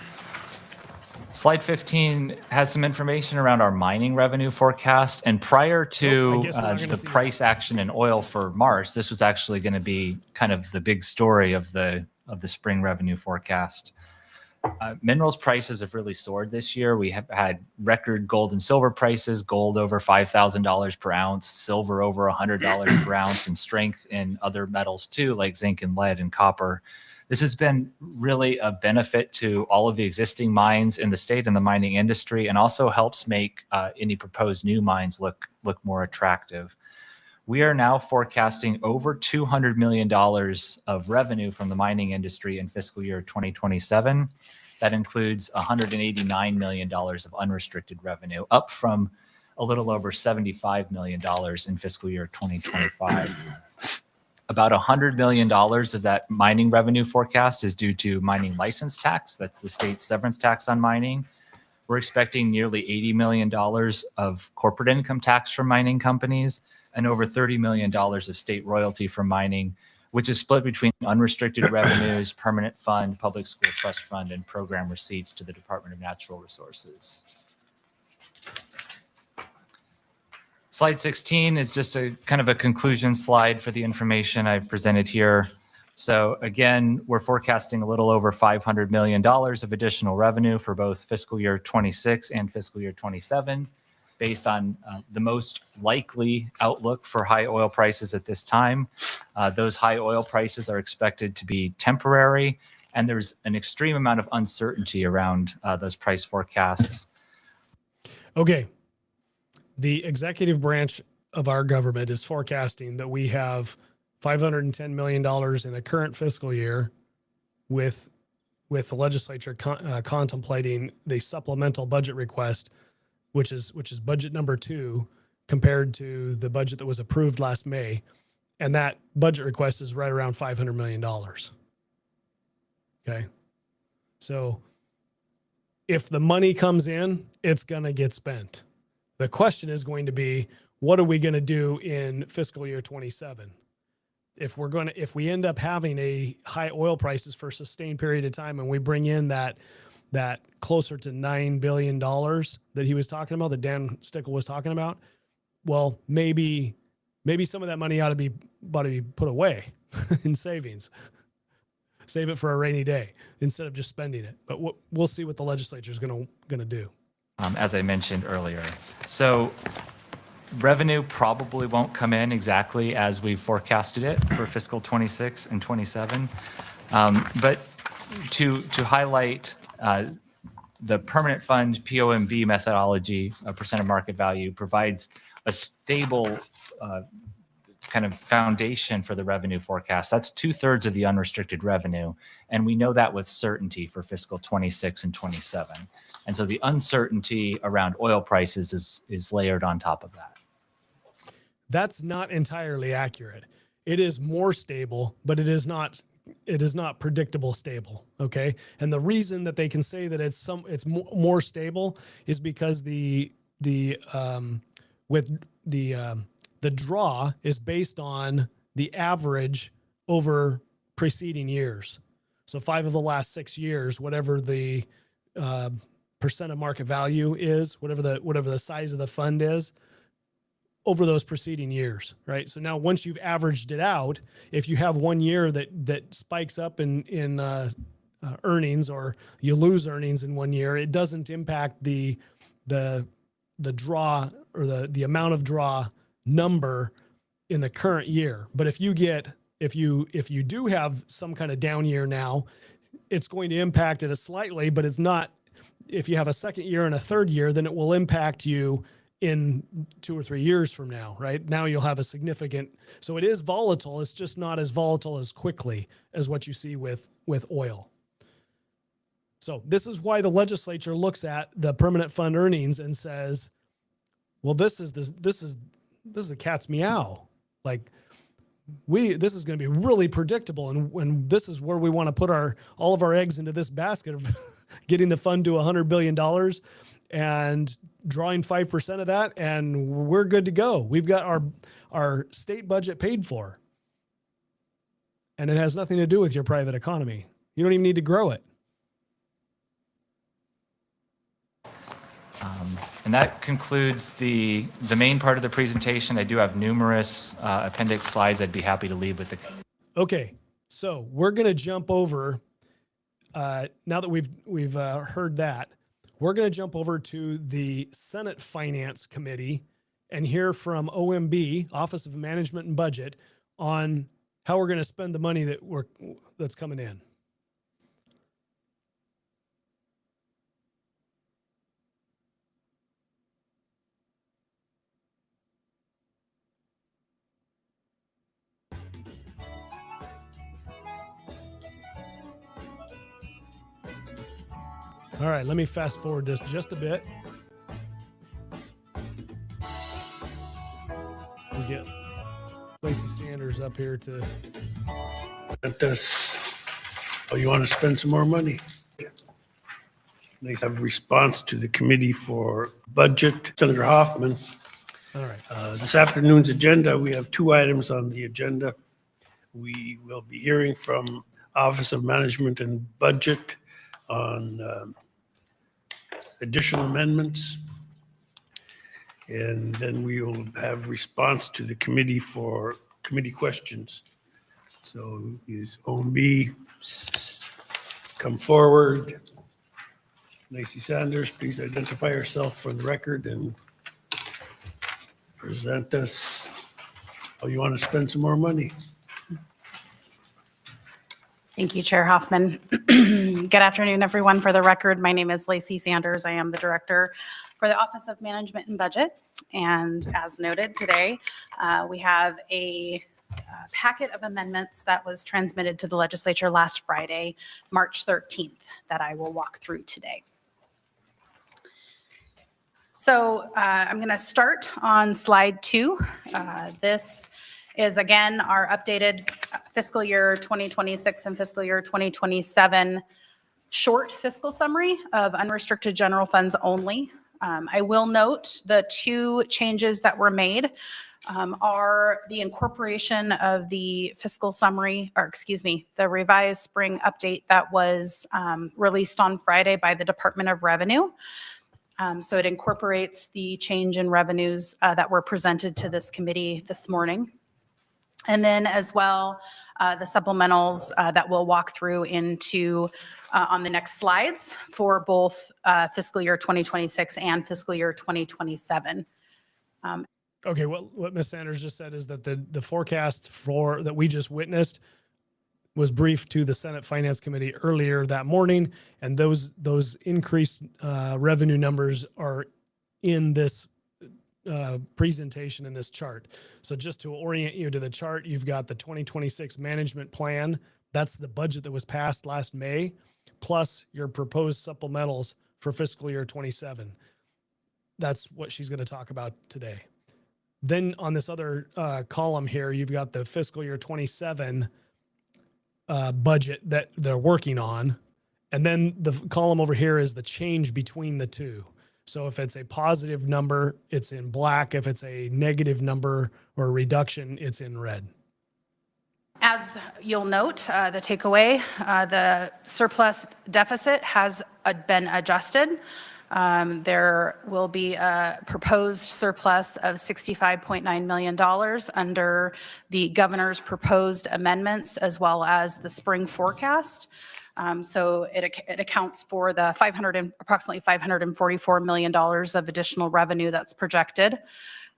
Slide 15 has some information around our mining revenue forecast. And prior to the price action in oil for March, this was actually going to be kind of the big story of the spring revenue forecast. Minerals prices have really soared this year. We have had record gold and silver prices, gold over $5,000 per ounce, silver over $100 per ounce, and strength in other metals too, like zinc and lead and copper. This has been really a benefit to all of the existing mines in the state and the mining industry, and also helps make any proposed new mines look more attractive. We are now forecasting over $200 million of revenue from the mining industry in fiscal year 2027. That includes $189 million of unrestricted revenue, up from a little over $75 million in fiscal year 2025. About $100 million of that mining revenue forecast is due to mining license tax. That's the state's severance tax on mining. We're expecting nearly $80 million of corporate income tax from mining companies, and over $30 million of state royalty from mining, which is split between unrestricted revenues, permanent fund, public school trust fund, and program receipts to the Department of Natural Resources. Slide 16 is just a kind of a conclusion slide for the information I've presented here. So again, we're forecasting a little over $500 million of additional revenue for both fiscal year 26 and fiscal year 27. Based on the most likely outlook for high oil prices at this time. Those high oil prices are expected to be temporary, and there's an extreme amount of uncertainty around those price forecasts. Okay. The executive branch of our government is forecasting that we have $510 million in the current fiscal year with the legislature contemplating the supplemental budget request, which is budget number 2 compared to the budget that was approved last May. And that budget request is right around $500 million. Okay. So if the money comes in, it's going to get spent. The question is going to be, what are we going to do in fiscal year 27? If we end up having a high oil prices for a sustained period of time, and we bring in that closer to $9 billion that he was talking about, that Dan Stickle was talking about, well, maybe some of that money ought to be put away in savings. Save it for a rainy day instead of just spending it. But we'll see what the legislature is going to do. As I mentioned earlier. So revenue probably won't come in exactly as we forecasted it for fiscal 26 and 27. But to highlight the permanent fund POMV methodology, a percent of market value, provides a stable kind of foundation for the revenue forecast. That's 2/3 of the unrestricted revenue. And we know that with certainty for fiscal 26 and 27. And so the uncertainty around oil prices is layered on top of that. That's not entirely accurate. It is more stable, but it is not predictable stable. Okay. And the reason that they can say that it's more stable is because the draw is based on the average over preceding years. So 5 of the last 6 years, whatever the percent of market value is, whatever the size of the fund is, over those preceding years, right? So now once you've averaged it out, if you have one year that spikes up in earnings, or you lose earnings in one year, it doesn't impact the draw, or the amount of draw number in the current year. But if you do have some kind of down year now, it's going to impact it slightly, but it's not. If you have a second year and a third year, then it will impact you in 2 or 3 years from now, right? Now you'll have a significant, so it is volatile. It's just not as volatile as quickly as what you see with oil. So this is why the legislature looks at the permanent fund earnings and says, well, this is a cat's meow. Like this is going to be really predictable. And when this is where we want to put all of our eggs into this basket of getting the fund to $100 billion and drawing 5% of that, and we're good to go. We've got our state budget paid for. And it has nothing to do with your private economy. You don't even need to grow it. And that concludes the main part of the presentation. I do have numerous appendix slides I'd be happy to leave with the. Okay, so we're going to jump over, now that we've heard that, we're going to jump over to the Senate Finance Committee and hear from OMB, Office of Management and Budget, on how we're going to spend the money that's coming in. All right, let me fast forward this just a bit. We get Lacey Sanders up here to. Oh, you want to spend some more money? They have a response to the Committee for Budget. Senator Hoffman. All right. This afternoon's agenda, we have 2 items on the agenda. We will be hearing from Office of Management and Budget on additional amendments. And then we will have response to the committee for committee questions. So is OMB come forward? Lacey Sanders, please identify yourself for the record and present us. Oh, you want to spend some more money? Thank you, Chair Hoffman. Good afternoon, everyone. For the record, my name is Lacey Sanders. I am the Director for the Office of Management and Budget. And as noted today, we have a packet of amendments that was transmitted to the legislature last Friday, March 13th, that I will walk through today. So I'm going to start on slide 2. This is, again, our updated fiscal year 2026 and fiscal year 2027 short fiscal summary of unrestricted general funds only. I will note the 2 changes that were made are the incorporation of the fiscal summary, or excuse me, the revised spring update that was released on Friday by the Department of Revenue. So it incorporates the change in revenues that were presented to this committee this morning. And then as well, the supplementals that we'll walk through into on the next slides for both fiscal year 2026 and fiscal year 2027. Okay, what Ms. Sanders just said is that the forecast for that we just witnessed was briefed to the Senate Finance Committee earlier that morning, and those increased revenue numbers are in this presentation in this chart. So just to orient you to the chart, you've got the 2026 management plan. That's the budget that was passed last May, plus your proposed supplementals for fiscal year 27. That's what she's going to talk about today. Then on this other column here, you've got the fiscal year 27 budget that they're working on. And then the column over here is the change between the two. So if it's a positive number, it's in black. If it's a negative number or a reduction, it's in red. As you'll note, the takeaway, the surplus deficit has been adjusted. There will be a proposed surplus of $65.9 million under the governor's proposed amendments, as well as the spring forecast. So it accounts for the approximately $544 million of additional revenue that's projected.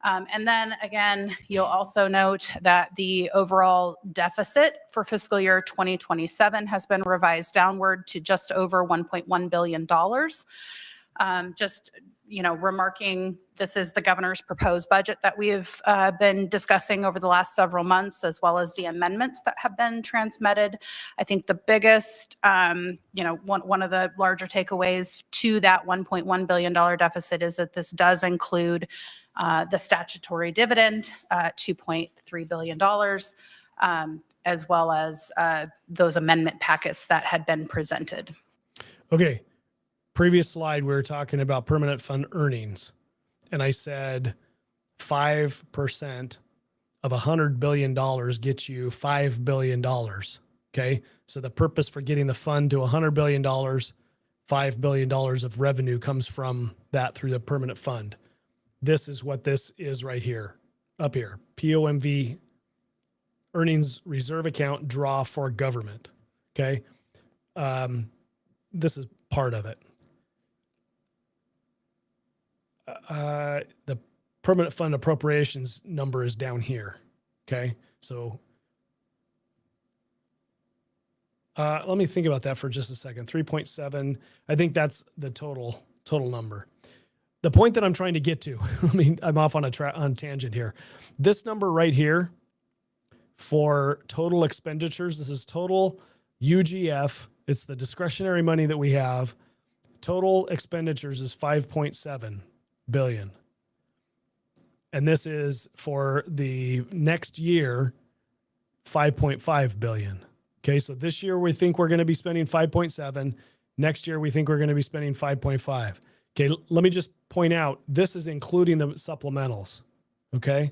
And then again, you'll also note that the overall deficit for fiscal year 2027 has been revised downward to just over $1.1 billion. Just, remarking, this is the governor's proposed budget that we have been discussing over the last several months, as well as the amendments that have been transmitted. I think the biggest, one of the larger takeaways to that $1.1 billion deficit is that this does include the statutory dividend, $2.3 billion, as well as those amendment packets that had been presented. Okay. Previous slide, we were talking about permanent fund earnings. And I said 5% of $100 billion gets you $5 billion. Okay. So the purpose for getting the fund to $100 billion, $5 billion of revenue comes from that through the permanent fund. This is what this is right here, up here. POMV, earnings reserve account draw for government. Okay. This is part of it. The permanent fund appropriations number is down here. Okay. So let me think about that for just a second. 3.7. I think that's the total number. The point that I'm trying to get to, I'm off on a tangent here. This number right here for total expenditures, this is total UGF. It's the discretionary money that we have. Total expenditures is 5.7 billion. And this is for the next year, 5.5 billion. Okay. So this year we think we're going to be spending 5.7. Next year we think we're going to be spending 5.5. Okay. Let me just point out, this is including the supplementals. Okay.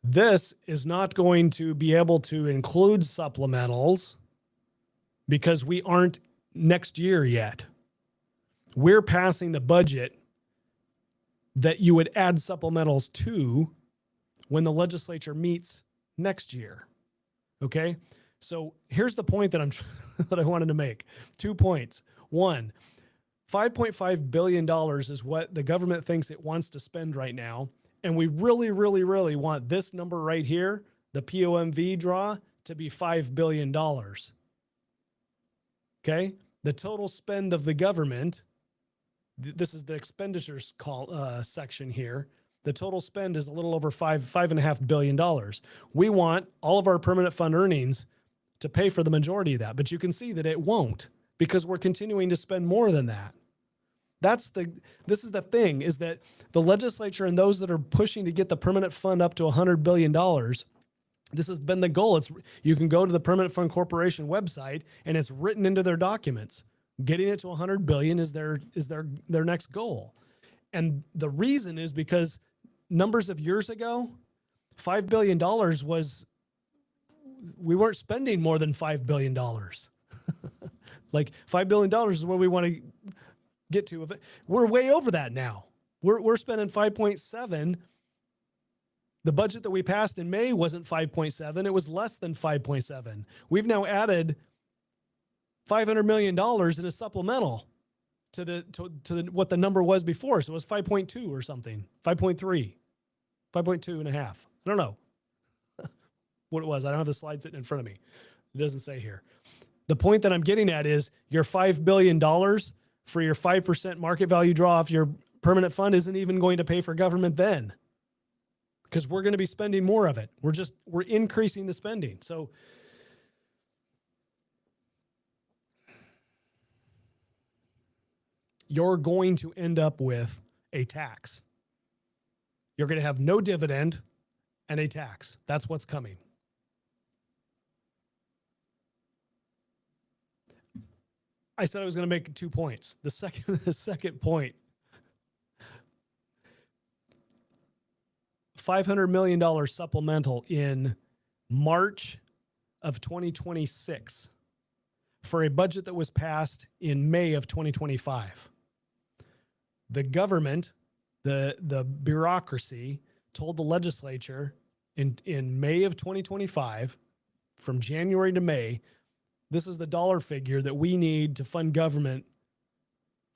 This is not going to be able to include supplementals because we aren't next year yet. We're passing the budget that you would add supplementals to when the legislature meets next year. Okay. So here's the point that that I wanted to make. 2 points. One, $5.5 billion is what the government thinks it wants to spend right now. And we really, really, really want this number right here, the POMV draw, to be $5 billion. Okay. The total spend of the government, this is the expenditures section here. The total spend is a little over $5.5 billion. We want all of our permanent fund earnings to pay for the majority of that, but you can see that it won't because we're continuing to spend more than that. This is the thing, is that the legislature and those that are pushing to get the permanent fund up to $100 billion, this has been the goal. You can go to the Permanent Fund Corporation website and it's written into their documents. Getting it to 100 billion is their next goal. And the reason is because numbers of years ago, $5 billion we weren't spending more than $5 billion. Like $5 billion is where we want to get to. We're way over that now. We're spending 5.7. The budget that we passed in May wasn't 5.7. It was less than 5.7. We've now added $500 million in a supplemental to what the number was before. So it was 5.2 or something, 5.3, 5.2 and a half. I don't know what it was. I don't have the slide sitting in front of me. It doesn't say here. The point that I'm getting at is your $5 billion for your 5% market value draw off your permanent fund isn't even going to pay for government then, because we're going to be spending more of it. We're increasing the spending. So you're going to end up with a tax. You're going to have no dividend and a tax. That's what's coming. I said I was going to make 2 points. The second point, $500 million supplemental in March of 2026 for a budget that was passed in May of 2025. The government, the bureaucracy, told the legislature in May of 2025, from January to May, this is the dollar figure that we need to fund government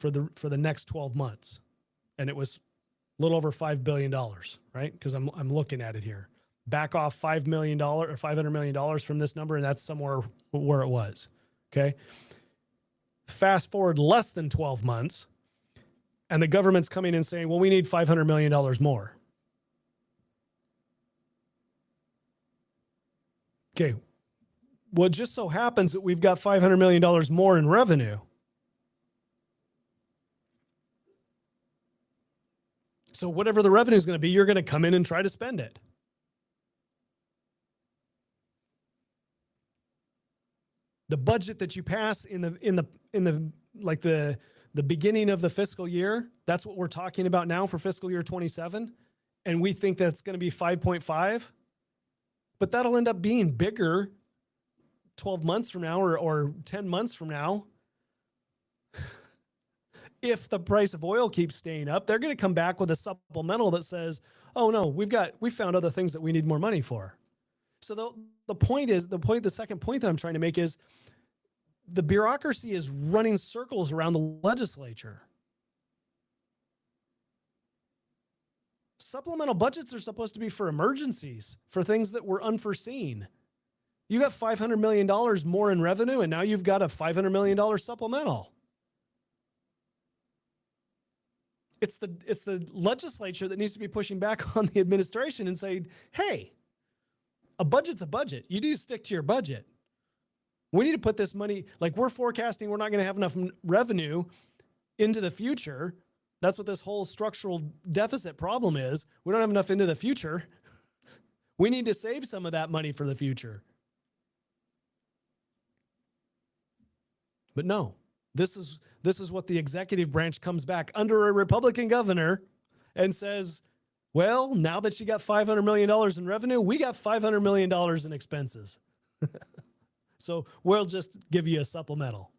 for the next 12 months. And it was a little over $5 billion, right? Because I'm looking at it here. Back off $5 million or $500 million from this number, and that's somewhere where it was. Okay. Fast forward less than 12 months, and the government's coming in saying, well, we need $500 million more. Okay. Well, it just so happens that we've got $500 million more in revenue. So whatever the revenue is going to be, you're going to come in and try to spend it. The budget that you pass in the beginning of the fiscal year, that's what we're talking about now for fiscal year 27, and we think that's going to be 5.5, but that'll end up being bigger 12 months from now or 10 months from now. If the price of oil keeps staying up, they're going to come back with a supplemental that says, oh no, we found other things that we need more money for. So the second point that I'm trying to make is the bureaucracy is running circles around the legislature. Supplemental budgets are supposed to be for emergencies, for things that were unforeseen. You got $500 million more in revenue, and now you've got a $500 million supplemental. It's the legislature that needs to be pushing back on the administration and saying, hey, a budget's a budget. You need to stick to your budget. We need to put this money, like we're forecasting we're not going to have enough revenue into the future. That's what this whole structural deficit problem is. We don't have enough into the future. We need to save some of that money for the future. But no, this is what the executive branch comes back under a Republican governor and says, well, now that you got $500 million in revenue, we got $500 million in expenses. So we'll just give you a supplemental.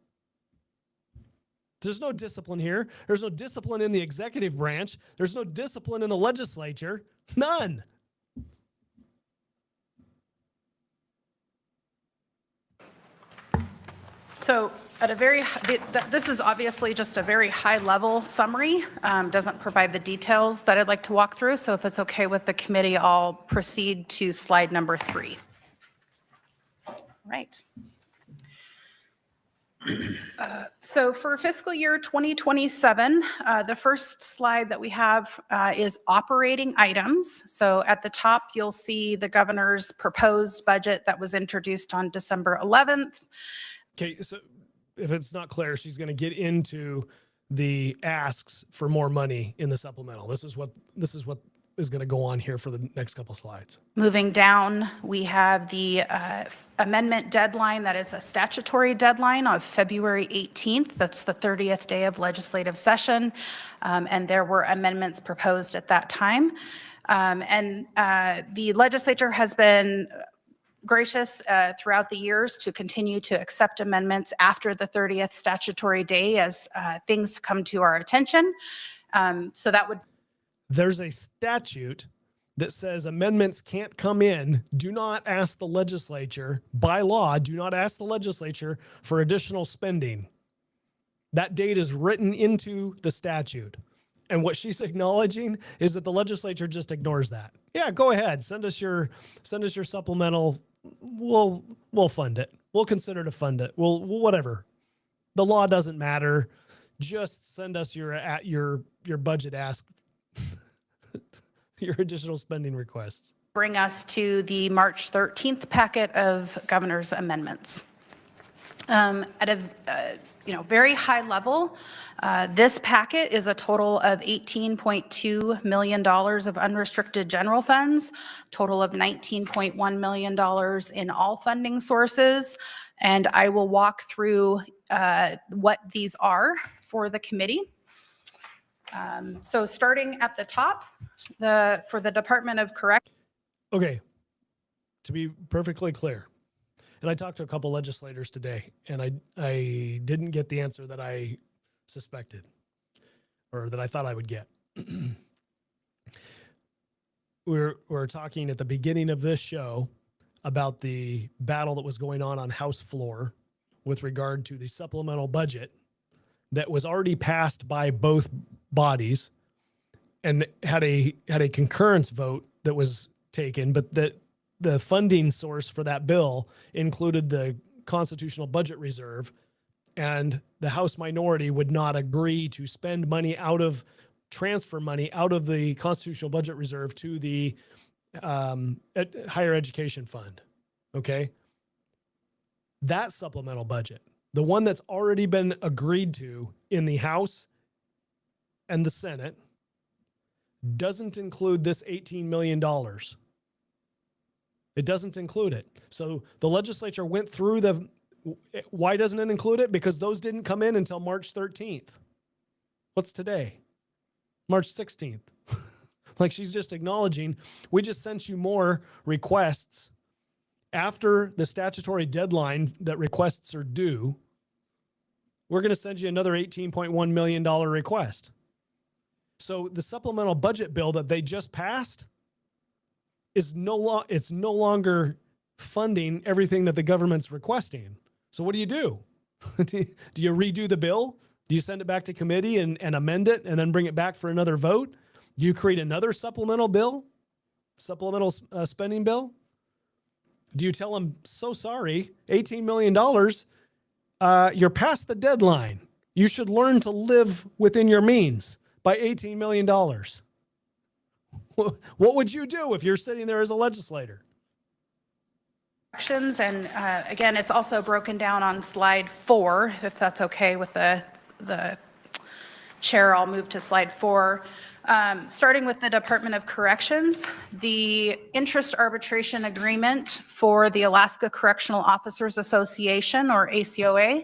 There's no discipline here. There's no discipline in the executive branch. There's no discipline in the legislature. None. So this is obviously just a very high level summary, doesn't provide the details that I'd like to walk through. So if it's okay with the committee, I'll proceed to slide number 3. Right. So for fiscal year 2027, the first slide that we have is operating items. So at the top, you'll see the governor's proposed budget that was introduced on December 11th. Okay, so if it's not clear, she's going to get into the asks for more money in the supplemental. This is what is going to go on here for the next couple slides. Moving down, we have the amendment deadline that is a statutory deadline of February 18th. That's the 30th day of legislative session. And there were amendments proposed at that time. The legislature has been gracious throughout the years to continue to accept amendments after the 30th statutory day as things come to our attention. So that would. There's a statute that says amendments can't come in. Do not ask the legislature, by law, do not ask the legislature for additional spending. That date is written into the statute. And what she's acknowledging is that the legislature just ignores that. Yeah, go ahead. Send us your supplemental. We'll fund it. We'll consider to fund it. We'll whatever. The law doesn't matter. Just send us your budget ask, your additional spending requests. Bring us to the March 13th packet of governor's amendments. At a very high level, this packet is a total of $18.2 million of unrestricted general funds, total of $19.1 million in all funding sources. And I will walk through what these are for the committee. So starting at the top, for the Department of Corrections. Okay, to be perfectly clear, and I talked to a couple legislators today, and I didn't get the answer that I suspected or that I thought I would get. We're talking at the beginning of this show about the battle that was going on House floor with regard to the supplemental budget that was already passed by both bodies and had a concurrence vote that was taken, but that the funding source for that bill included the constitutional budget reserve, and the House minority would not agree to spend money transfer money out of the constitutional budget reserve to the higher education fund. Okay. That supplemental budget, the one that's already been agreed to in the House and the Senate, doesn't include this $18 million. It doesn't include it. So the legislature went through why doesn't it include it? Because those didn't come in until March 13th. What's today? March 16th. Like she's just acknowledging, we just sent you more requests after the statutory deadline that requests are due. We're going to send you another $18.1 million request. So the supplemental budget bill that they just passed is it's no longer funding everything that the government's requesting. So what do? Do you redo the bill? Do you send it back to committee and amend it and then bring it back for another vote? Do you create another supplemental spending bill? Do you tell them, so sorry, $18 million, you're past the deadline. You should learn to live within your means by $18 million. What would you do if you're sitting there as a legislator? And again, it's also broken down on slide 4, if that's okay with the chair. I'll move to slide 4. Starting with the Department of Corrections, the interest arbitration agreement for the Alaska Correctional Officers Association, or ACOA,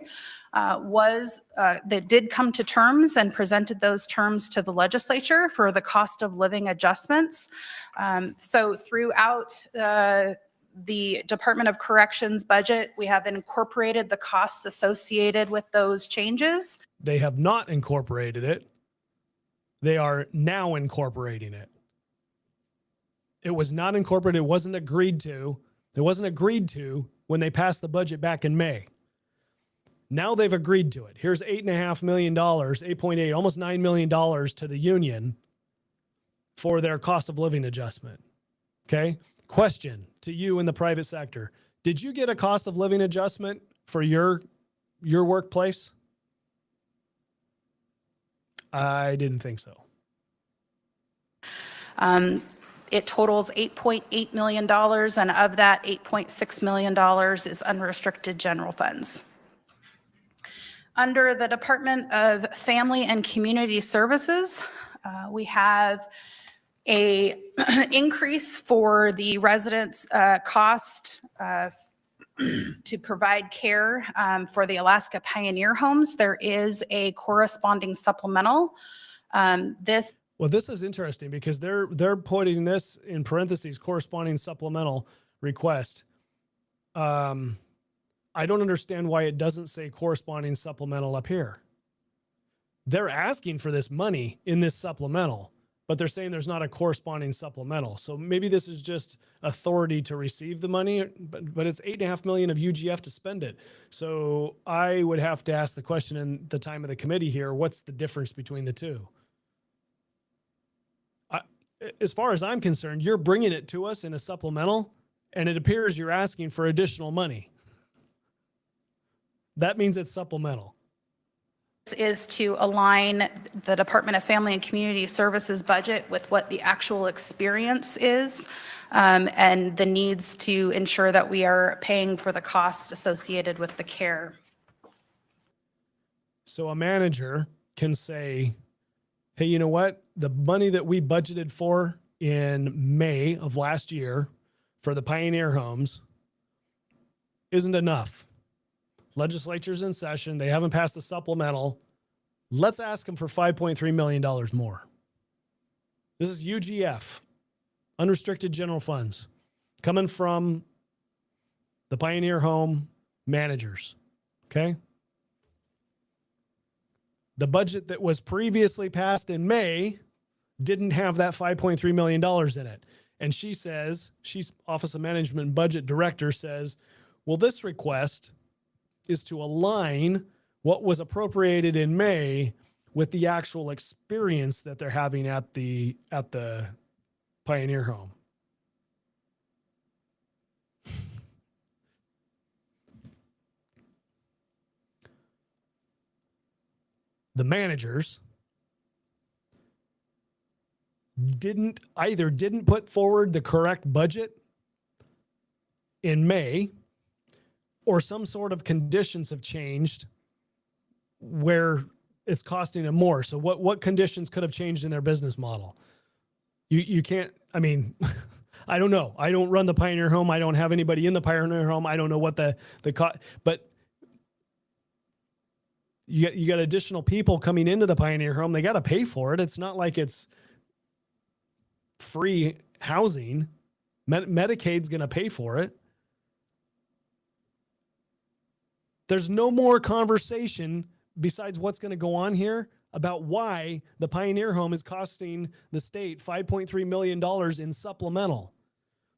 that did come to terms and presented those terms to the legislature for the cost of living adjustments. So throughout the Department of Corrections budget, we have incorporated the costs associated with those changes. They have not incorporated it. They are now incorporating it. It was not incorporated. It wasn't agreed to. It wasn't agreed to when they passed the budget back in May. Now they've agreed to it. Here's $8.5 million, 8.8, almost $9 million to the union for their cost of living adjustment. Okay. Question to you in the private sector. Did you get a cost of living adjustment for your your workplace? I didn't think so. It totals $8.8 million, and of that, $8.6 million is unrestricted general funds. Under the Department of Family and Community Services, we have a increase for the residents' cost to provide care for the Alaska Pioneer Homes. There is a corresponding supplemental. Well, this is interesting because they're putting this in parentheses, corresponding supplemental request. I don't understand why it doesn't say corresponding supplemental up here. They're asking for this money in this supplemental, but they're saying there's not a corresponding supplemental. So maybe this is just authority to receive the money, but it's $8.5 million of UGF to spend it. So I would have to ask the question in the time of the committee here, what's the difference between the two? As far as I'm concerned, you're bringing it to us in a supplemental, and it appears you're asking for additional money. That means it's supplemental. This is to align the Department of Family and Community Services budget with what the actual experience is, and the needs to ensure that we are paying for the cost associated with the care. So a manager can say, hey, you know what? The money that we budgeted for in May of last year for the Pioneer Homes isn't enough. Legislature's in session. They haven't passed a supplemental. Let's ask them for $5.3 million more. This is UGF, unrestricted general funds, coming from the Pioneer Home managers, okay? The budget that was previously passed in May didn't have that $5.3 million in it. And she says, she's Office of Management and Budget Director says, well, this request is to align what was appropriated in May with the actual experience that they're having at the Pioneer Home. The managers didn't put forward the correct budget in May, or some sort of conditions have changed where it's costing them more. So what conditions could have changed in their business model? You can't, I mean, I don't know. I don't run the Pioneer Home. I don't have anybody in the Pioneer Home. I don't know what the cost, but you got additional people coming into the Pioneer Home. They got to pay for it. It's not like it's free housing. Medicaid's going to pay for it. There's no more conversation besides what's going to go on here about why the Pioneer Home is costing the state $5.3 million in supplemental.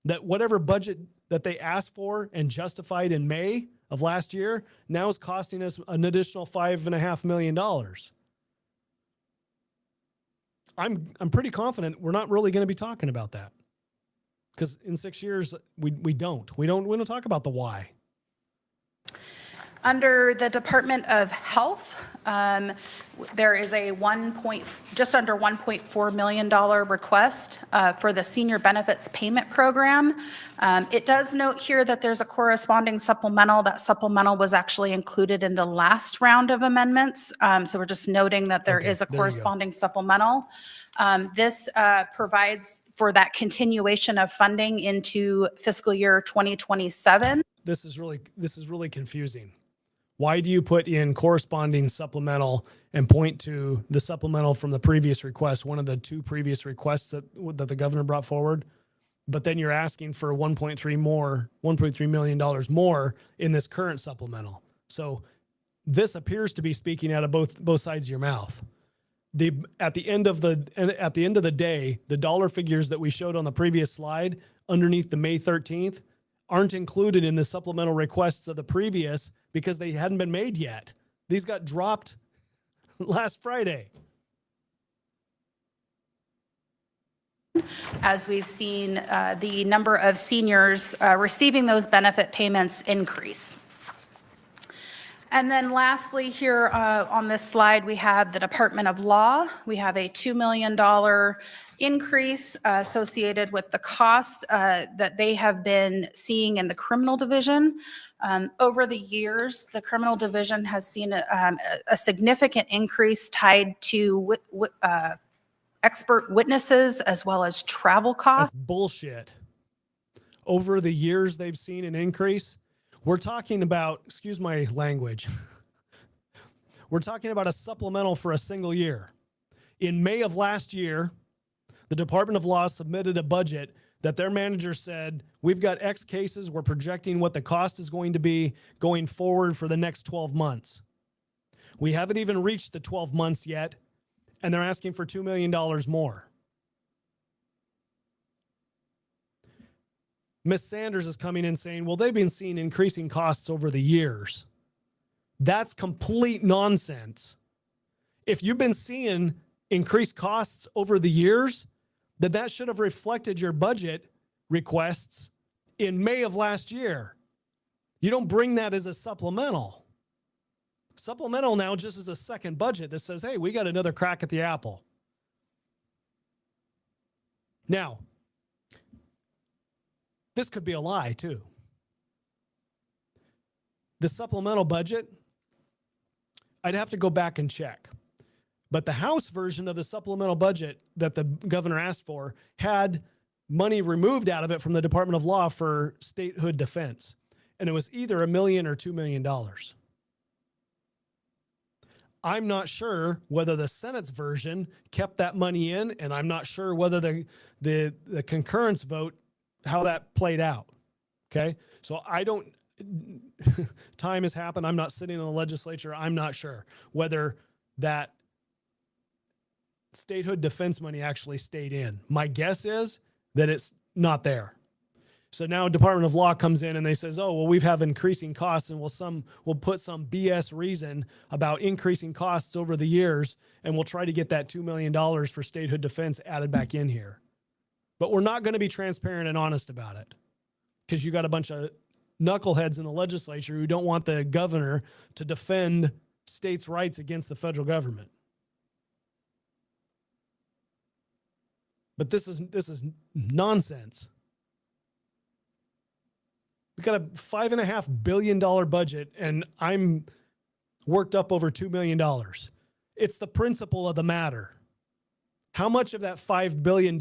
That whatever budget that they asked for and justified in May of last year now is costing us an additional $5.5 million. I'm pretty confident we're not really going to be talking about that, because in 6 years we don't talk about the why. Under the Department of Health, there is a just under $1.4 million request for the Senior Benefits Payment Program. It does note here that there's a corresponding supplemental. That supplemental was actually included in the last round of amendments. So we're just noting that there is a corresponding supplemental. This provides for that continuation of funding into fiscal year 2027. This is really confusing. Why do you put in corresponding supplemental and point to the supplemental from the previous request, one of the two previous requests that the governor brought forward, but then you're asking for $1.3 million more in this current supplemental? So this appears to be speaking out of both sides of your mouth. At the end of the day, the dollar figures that we showed on the previous slide underneath the May 13th aren't included in the supplemental requests of the previous because they hadn't been made yet. These got dropped last Friday. As we've seen the number of seniors receiving those benefit payments increase. And then lastly here on this slide, we have the Department of Law. We have a $2 million increase associated with the cost that they have been seeing in the criminal division. Over the years, the criminal division has seen a significant increase tied to expert witnesses as well as travel costs. That's bullshit. Over the years, they've seen an increase. We're talking about, excuse my language, we're talking about a supplemental for a single year. In May of last year, the Department of Law submitted a budget that their manager said, we've got X cases, we're projecting what the cost is going to be going forward for the next 12 months. We haven't even reached the 12 months yet, and they're asking for $2 million more. Ms. Sanders is coming in saying, well, they've been seeing increasing costs over the years. That's complete nonsense. If you've been seeing increased costs over the years, then that should have reflected your budget requests in May of last year. You don't bring that as a supplemental. Supplemental now just is a second budget that says, hey, we got another crack at the apple. Now, this could be a lie too. The supplemental budget, I'd have to go back and check. But the House version of the supplemental budget that the governor asked for had money removed out of it from the Department of Law for statehood defense. And it was either $1 million or $2 million. I'm not sure whether the Senate's version kept that money in, and I'm not sure whether the concurrence vote, how that played out. Okay. So I don't, time has happened. I'm not sitting in the legislature. I'm not sure whether that statehood defense money actually stayed in. My guess is that it's not there. So now Department of Law comes in and they says, oh, well, we have increasing costs and we'll put some BS reason about increasing costs over the years. And we'll try to get that $2 million for statehood defense added back in here. But we're not going to be transparent and honest about it because you got a bunch of knuckleheads in the legislature who don't want the governor to defend states' rights against the federal government. But this is nonsense. We've got a $5.5 billion budget, and I'm worked up over $2 million. It's the principle of the matter. How much of that $5 billion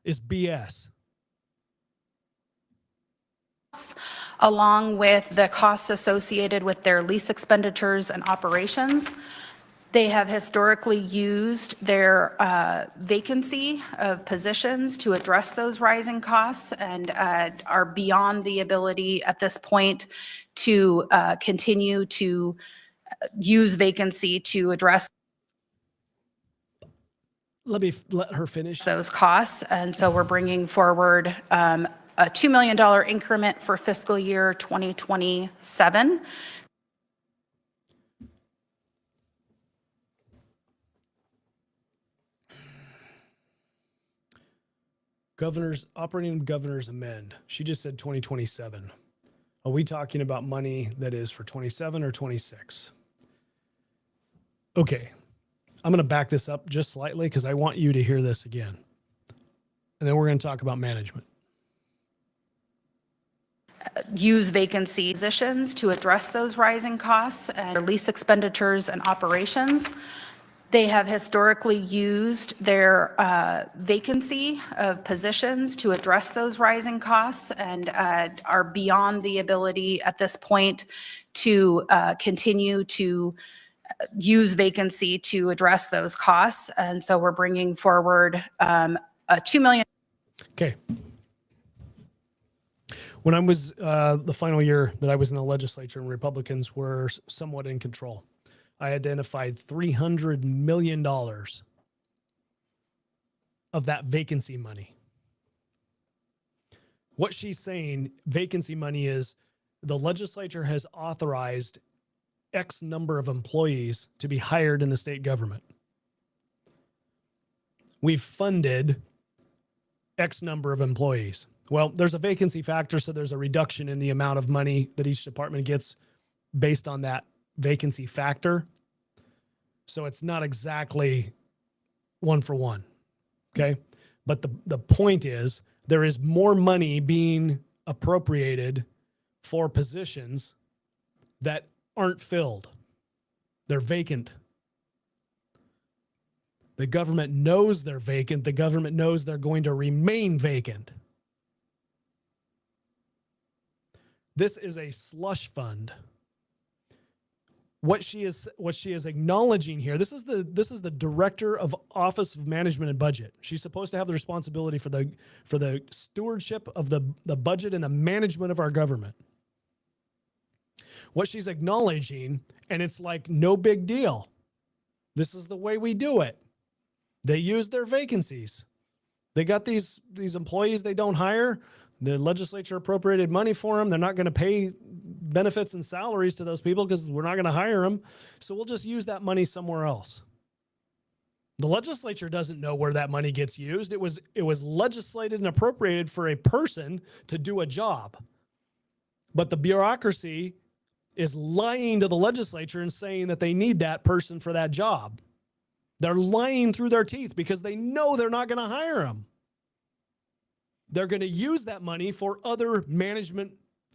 is BS? Along with the costs associated with their lease expenditures and operations. They have historically used their vacancy of positions to address those rising costs and are beyond the ability at this point to continue to use vacancy to address. Let her finish those costs. And so we're bringing forward a $2 million increment for fiscal year 2027. Operating governors amend. She just said 2027. Are we talking about money that is for 27 or 26? Okay. I'm going to back this up just slightly because I want you to hear this again. And then we're going to talk about management. Use vacancy positions to address those rising costs and lease expenditures and operations. They have historically used their vacancy of positions to address those rising costs and are beyond the ability at this point to continue to use vacancy to address those costs. And so we're bringing forward a $2 million. Okay. When I was the final year that I was in the legislature and Republicans were somewhat in control, I identified $300 million of that vacancy money. What she's saying, vacancy money, is the legislature has authorized X number of employees to be hired in the state government. We've funded X number of employees. Well, there's a vacancy factor, so there's a reduction in the amount of money that each department gets based on that vacancy factor. So it's not exactly one for one. Okay. But the point is there is more money being appropriated for positions that aren't filled. They're vacant. The government knows they're vacant. The government knows they're going to remain vacant. This is a slush fund. What she is acknowledging here, this is the director of Office of Management and Budget. She's supposed to have the responsibility for the stewardship of the budget and the management of our government. What she's acknowledging, and it's like no big deal. This is the way we do it. They use their vacancies. They got these employees they don't hire. The legislature appropriated money for them. They're not going to pay benefits and salaries to those people because we're not going to hire them. So we'll just use that money somewhere else. The legislature doesn't know where that money gets used. It was legislated and appropriated for a person to do a job. But the bureaucracy is lying to the legislature and saying that they need that person for that job. They're lying through their teeth because they know they're not going to hire them. They're going to use that money for other management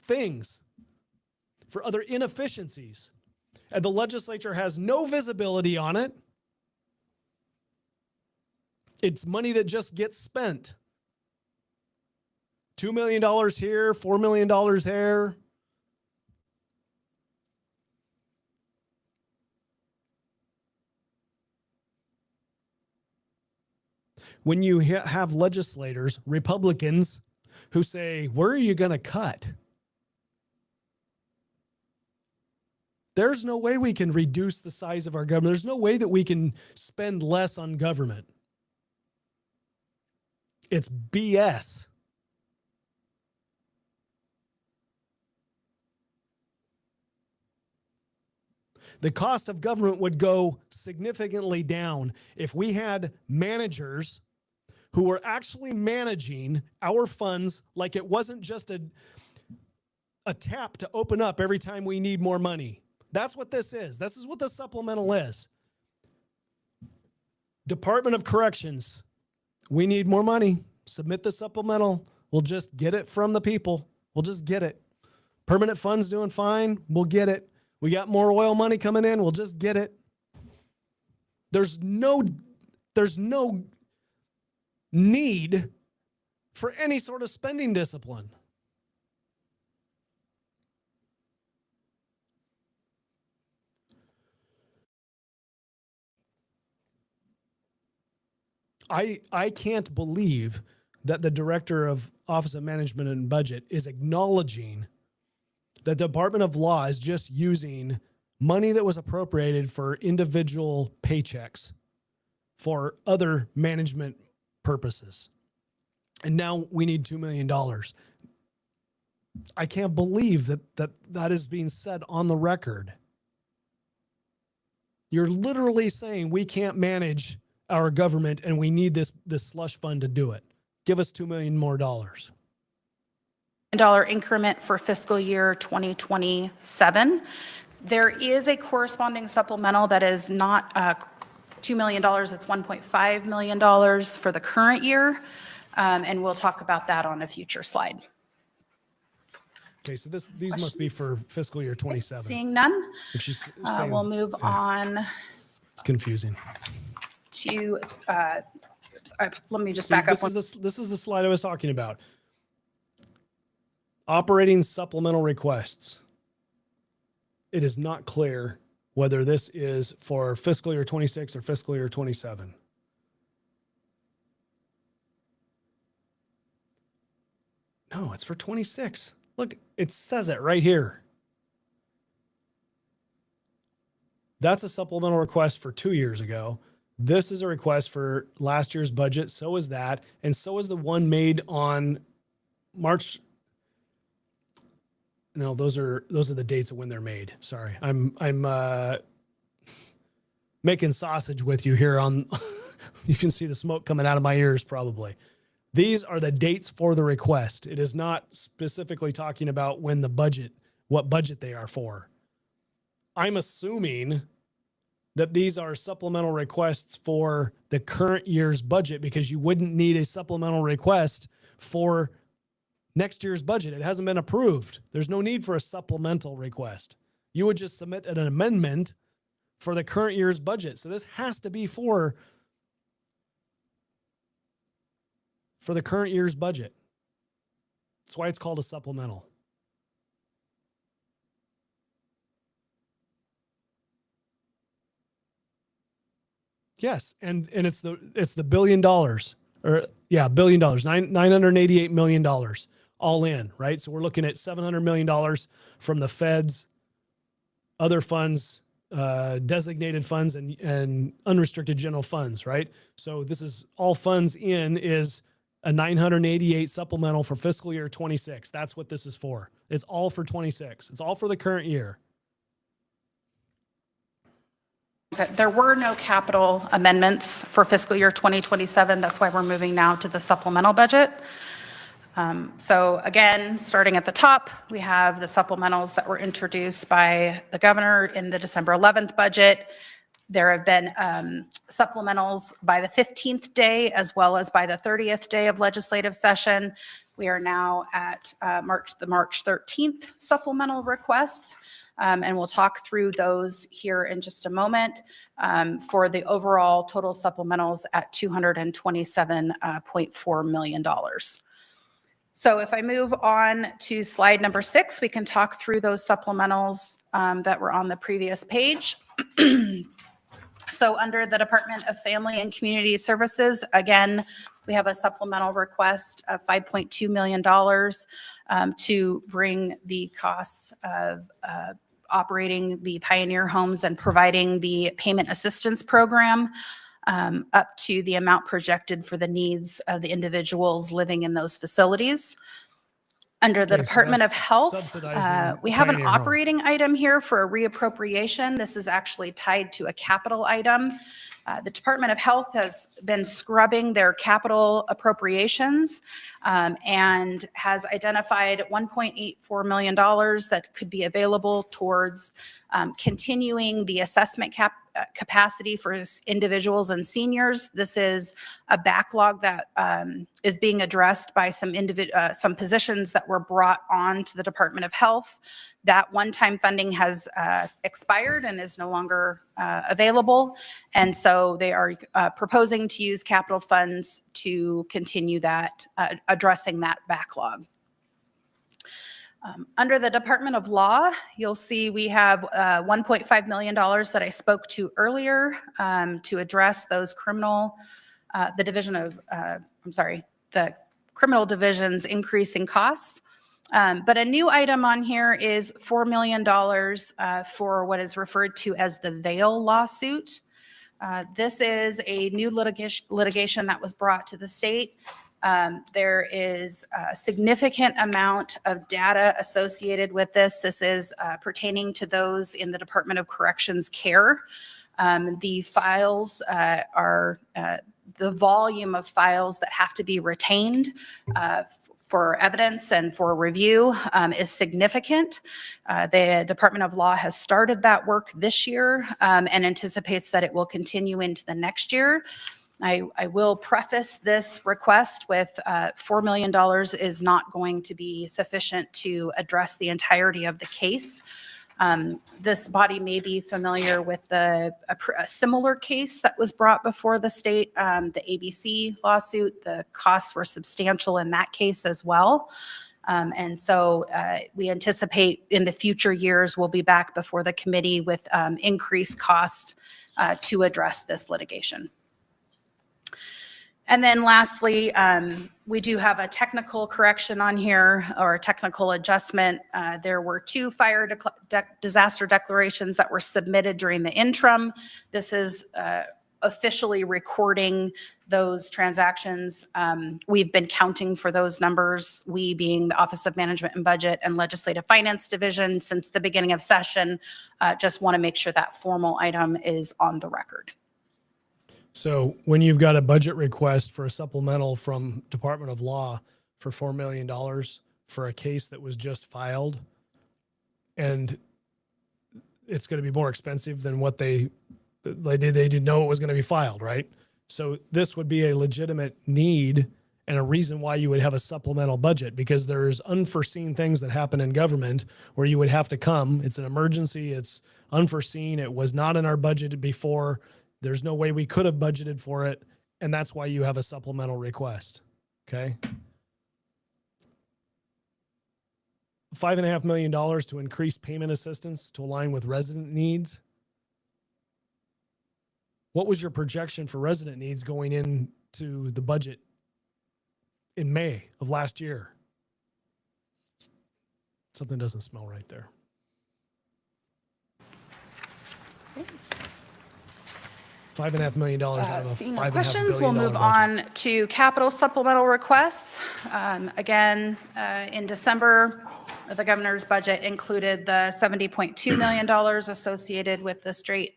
things, for other inefficiencies. And the legislature has no visibility on it. It's money that just gets spent. $2 million here, $4 million there. When you have legislators, Republicans, who say, where are you going to cut? There's no way we can reduce the size of our government. There's no way that we can spend less on government. It's BS. The cost of government would go significantly down if we had managers who were actually managing our funds like it wasn't just a tap to open up every time we need more money. That's what this is. This is what the supplemental is. Department of Corrections, we need more money. Submit the supplemental. We'll just get it from the people. We'll just get it. Permanent funds doing fine. We'll get it. We got more oil money coming in. We'll just get it. There's no need for any sort of spending discipline. I can't believe that the director of Office of Management and Budget is acknowledging the Department of Law is just using money that was appropriated for individual paychecks for other management purposes. And now we need $2 million. I can't believe that is being said on the record. You're literally saying we can't manage our government and we need this slush fund to do it. Give us $2 million more. $1 increment for fiscal year 2027. There is a corresponding supplemental that is not $2 million, it's $1.5 million for the current year. And we'll talk about that on a future slide. Okay, so these must be for fiscal year 27. Seeing none, if she's saying, we'll move on. It's confusing. To, let me just back up. This is the slide I was talking about. Operating supplemental requests. It is not clear whether this is for fiscal year 26 or fiscal year 27. No, it's for 26. Look, it says it right here. That's a supplemental request for 2 years ago. This is a request for last year's budget. So is that. And so is the one made on March. No, those are the dates of when they're made. Sorry. I'm making sausage with you here on, you can see the smoke coming out of my ears probably. These are the dates for the request. It is not specifically talking about when what budget they are for. I'm assuming that these are supplemental requests for the current year's budget, because you wouldn't need a supplemental request for next year's budget. It hasn't been approved. There's no need for a supplemental request. You would just submit an amendment for the current year's budget. So this has to be for the current year's budget. That's why it's called a supplemental. Yes, and it's the $1 billion, or $1 billion, $988 million all in, right? So we're looking at $700 million from the feds, other funds, designated funds, and unrestricted general funds, right? So this is all funds in is a 988 supplemental for fiscal year 26. That's what this is for. It's all for 26. It's all for the current year. There were no capital amendments for fiscal year 2027. That's why we're moving now to the supplemental budget. So again, starting at the top, we have the supplementals that were introduced by the governor in the December 11th budget. There have been supplementals by the 15th day as well as by the 30th day of legislative session. We are now at the March 13th supplemental requests. And we'll talk through those here in just a moment for the overall total supplementals at $227.4 million. So if I move on to slide number 6, we can talk through those supplementals that were on the previous page. So under the Department of Family and Community Services, again, we have a supplemental request of $5.2 million to bring the costs of operating the Pioneer Homes and providing the payment assistance program up to the amount projected for the needs of the individuals living in those facilities. Under the Department of Health, we have an operating item here for a reappropriation. This is actually tied to a capital item. The Department of Health has been scrubbing their capital appropriations and has identified $1.84 million that could be available towards continuing the assessment capacity for individuals and seniors. This is a backlog that is being addressed by some positions that were brought on to the Department of Health. That one-time funding has expired and is no longer available. And so they are proposing to use capital funds to continue that, addressing that backlog. Under the Department of Law, you'll see we have $1.5 million that I spoke to earlier to address those the criminal division's increasing costs. But a new item on here is $4 million for what is referred to as the Vail lawsuit. This is a new litigation that was brought to the state. There is a significant amount of data associated with this. This is pertaining to those in the Department of Corrections care. The files are the volume of files that have to be retained for evidence and for review is significant. The Department of Law has started that work this year and anticipates that it will continue into the next year. I will preface this request with $4 million is not going to be sufficient to address the entirety of the case. This body may be familiar with a similar case that was brought before the state, the ABC lawsuit. The costs were substantial in that case as well. And so we anticipate in the future years we'll be back before the committee with increased costs to address this litigation. And then lastly, we do have a technical correction on here, or a technical adjustment. There were 2 fire disaster declarations that were submitted during the interim. This is officially recording those transactions. We've been counting for those numbers, we being the Office of Management and Budget and Legislative Finance Division, since the beginning of session. Just want to make sure that formal item is on the record. So when you've got a budget request for a supplemental from Department of Law for $4 million for a case that was just filed, and it's going to be more expensive than what they didn't know it was going to be filed, right? So this would be a legitimate need and a reason why you would have a supplemental budget, because there's unforeseen things that happen in government where you would have to come. It's an emergency. It's unforeseen. It was not in our budget before. There's no way we could have budgeted for it. And that's why you have a supplemental request. Okay. $5.5 million to increase payment assistance to align with resident needs. What was your projection for resident needs going into the budget in May of last year? Something doesn't smell right there. $5.5 million out of a Seeing no $5.5 questions, billion we'll move budget. on to capital supplemental requests. Again, in December, the governor's budget included the $70.2 million associated with the straight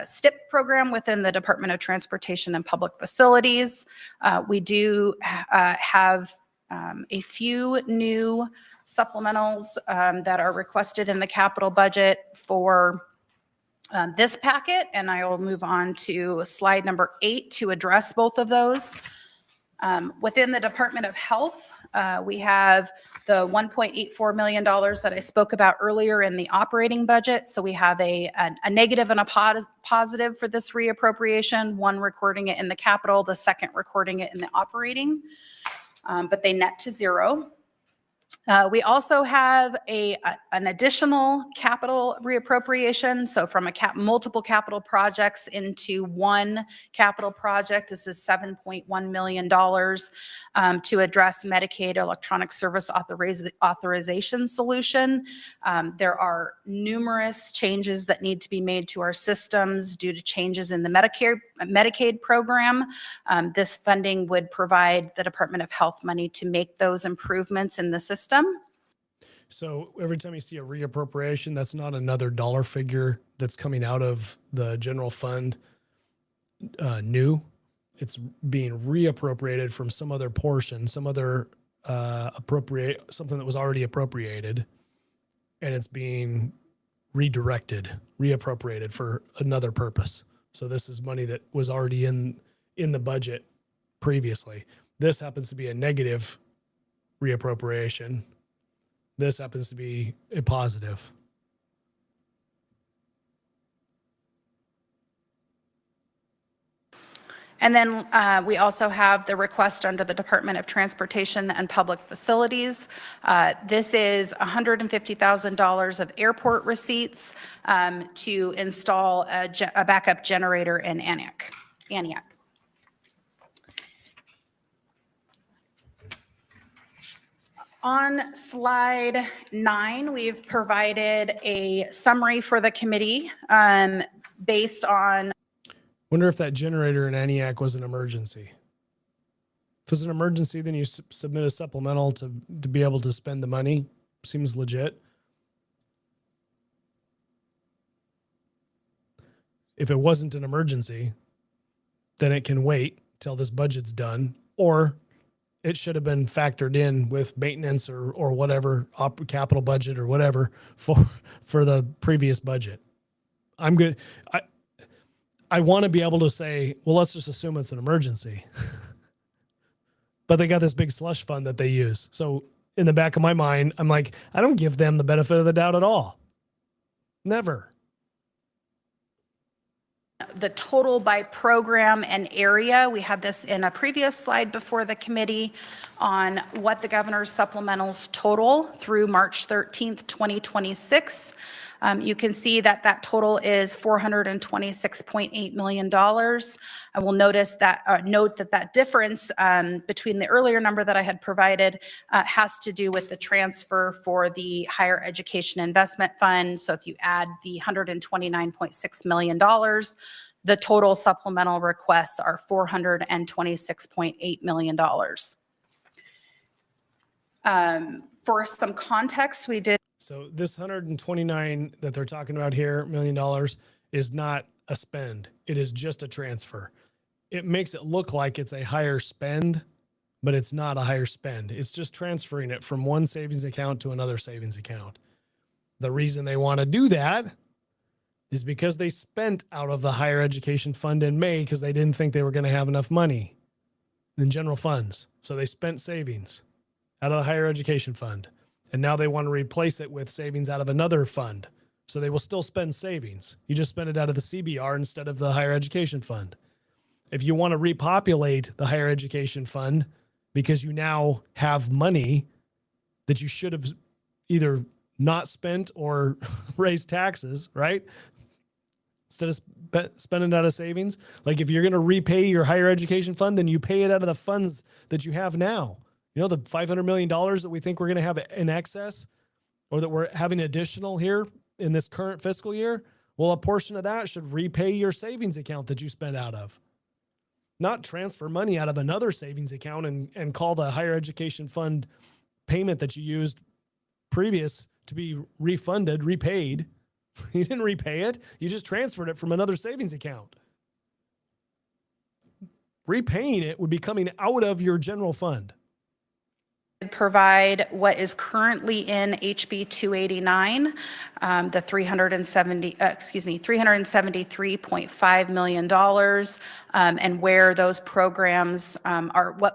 STIP program within the Department of Transportation and Public Facilities. We do have a few new supplementals that are requested in the capital budget for this packet, and I will move on to slide number 8 to address both of those. Within the Department of Health, we have the $1.84 million that I spoke about earlier in the operating budget. So we have a negative and a positive for this reappropriation, one recording it in the capital, the second recording it in the operating, but they net to zero. We also have an additional capital reappropriation. So from multiple capital projects into one capital project, this is $7.1 million to address Medicaid electronic service authorization solution. There are numerous changes that need to be made to our systems due to changes in the Medicaid program. This funding would provide the Department of Health money to make those improvements in the system. So every time you see a reappropriation, that's not another dollar figure that's coming out of the general fund new. It's being reappropriated from some other portion, some other something that was already appropriated, and it's being reappropriated for another purpose. So this is money that was already in the budget previously. This happens to be a negative reappropriation. This happens to be a positive. And then we also have the request under the Department of Transportation and Public Facilities. This is $150,000 of airport receipts to install a backup generator in Antioch. On slide 9, we've provided a summary for the committee based on. Wonder if that generator in Antioch was an emergency. If it's an emergency, then you submit a supplemental to be able to spend the money. Seems legit. If it wasn't an emergency, then it can wait till this budget's done, or it should have been factored in with maintenance or whatever, capital budget or whatever for the previous budget. I'm good. I want to be able to say, well, let's just assume it's an emergency. But they got this big slush fund that they use. So in the back of my mind, I'm like, I don't give them the benefit of the doubt at all. Never. The total by program and area. We had this in a previous slide before the committee on what the governor's supplementals total through March 13th, 2026. You can see that total is $426.8 million. I will note that difference between the earlier number that I had provided has to do with the transfer for the Higher Education Investment Fund. So if you add the $129.6 million, the total supplemental requests are $426.8 million. For some context, we did. So this 129 that they're talking about here, $1 million, is not a spend. It is just a transfer. It makes it look like it's a higher spend, but it's not a higher spend. It's just transferring it from one savings account to another savings account. The reason they want to do that is because they spent out of the higher education fund in May because they didn't think they were going to have enough money in general funds. So they spent savings out of the higher education fund. And now they want to replace it with savings out of another fund. So they will still spend savings. You just spend it out of the CBR instead of the higher education fund. If you want to repopulate the higher education fund because you now have money that you should have either not spent or raised taxes, right? Instead of spending it out of savings. Like if you're going to repay your higher education fund, then you pay it out of the funds that you have now. You know, the $500 million that we think we're going to have in excess or that we're having additional here in this current fiscal year. Well, a portion of that should repay your savings account that you spent out of. Not transfer money out of another savings account and call the higher education fund payment that you used previous to be refunded, repaid. You didn't repay it. You just transferred it from another savings account. Repaying it would be coming out of your general fund. Provide what is currently in HB 289, the $373.5 million, and where those programs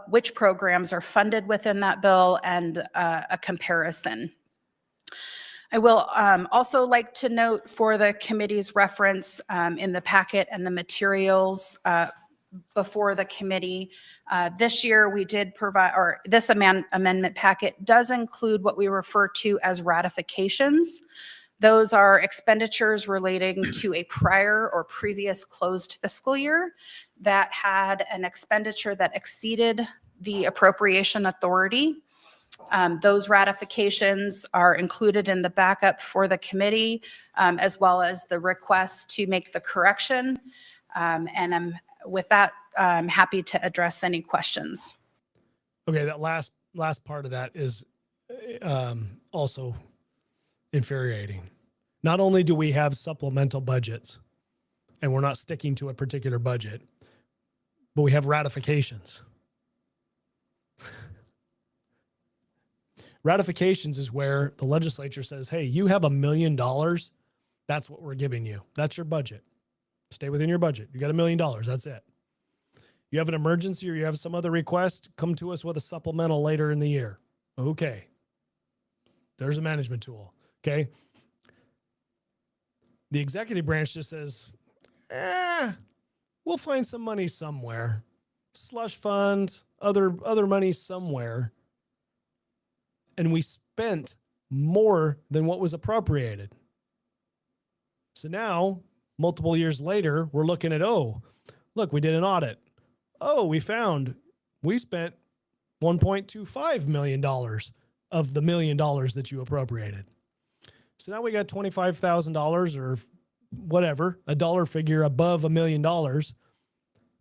which programs are funded within that bill, and a comparison. I will also like to note for the committee's reference in the packet and the materials before the committee, this year we did provide, or this amendment packet does include what we refer to as ratifications. Those are expenditures relating to a prior or previous closed fiscal year that had an expenditure that exceeded the appropriation authority. Those ratifications are included in the backup for the committee, as well as the request to make the correction. And with that, I'm happy to address any questions. Okay, that last part of that is also infuriating. Not only do we have supplemental budgets and we're not sticking to a particular budget, but we have ratifications. Ratifications is where the legislature says, hey, you have $1 million. That's what we're giving you. That's your budget. Stay within your budget. You got $1 million. That's it. You have an emergency or you have some other request, come to us with a supplemental later in the year. Okay. There's a management tool. Okay. The executive branch just says, we'll find some money somewhere. Slush fund, other money somewhere. And we spent more than what was appropriated. So now, multiple years later, we're looking at, oh, look, we did an audit. Oh, we found we spent $1.25 million of the $1 million that you appropriated. So now we got $25,000 or whatever, a dollar figure above $1 million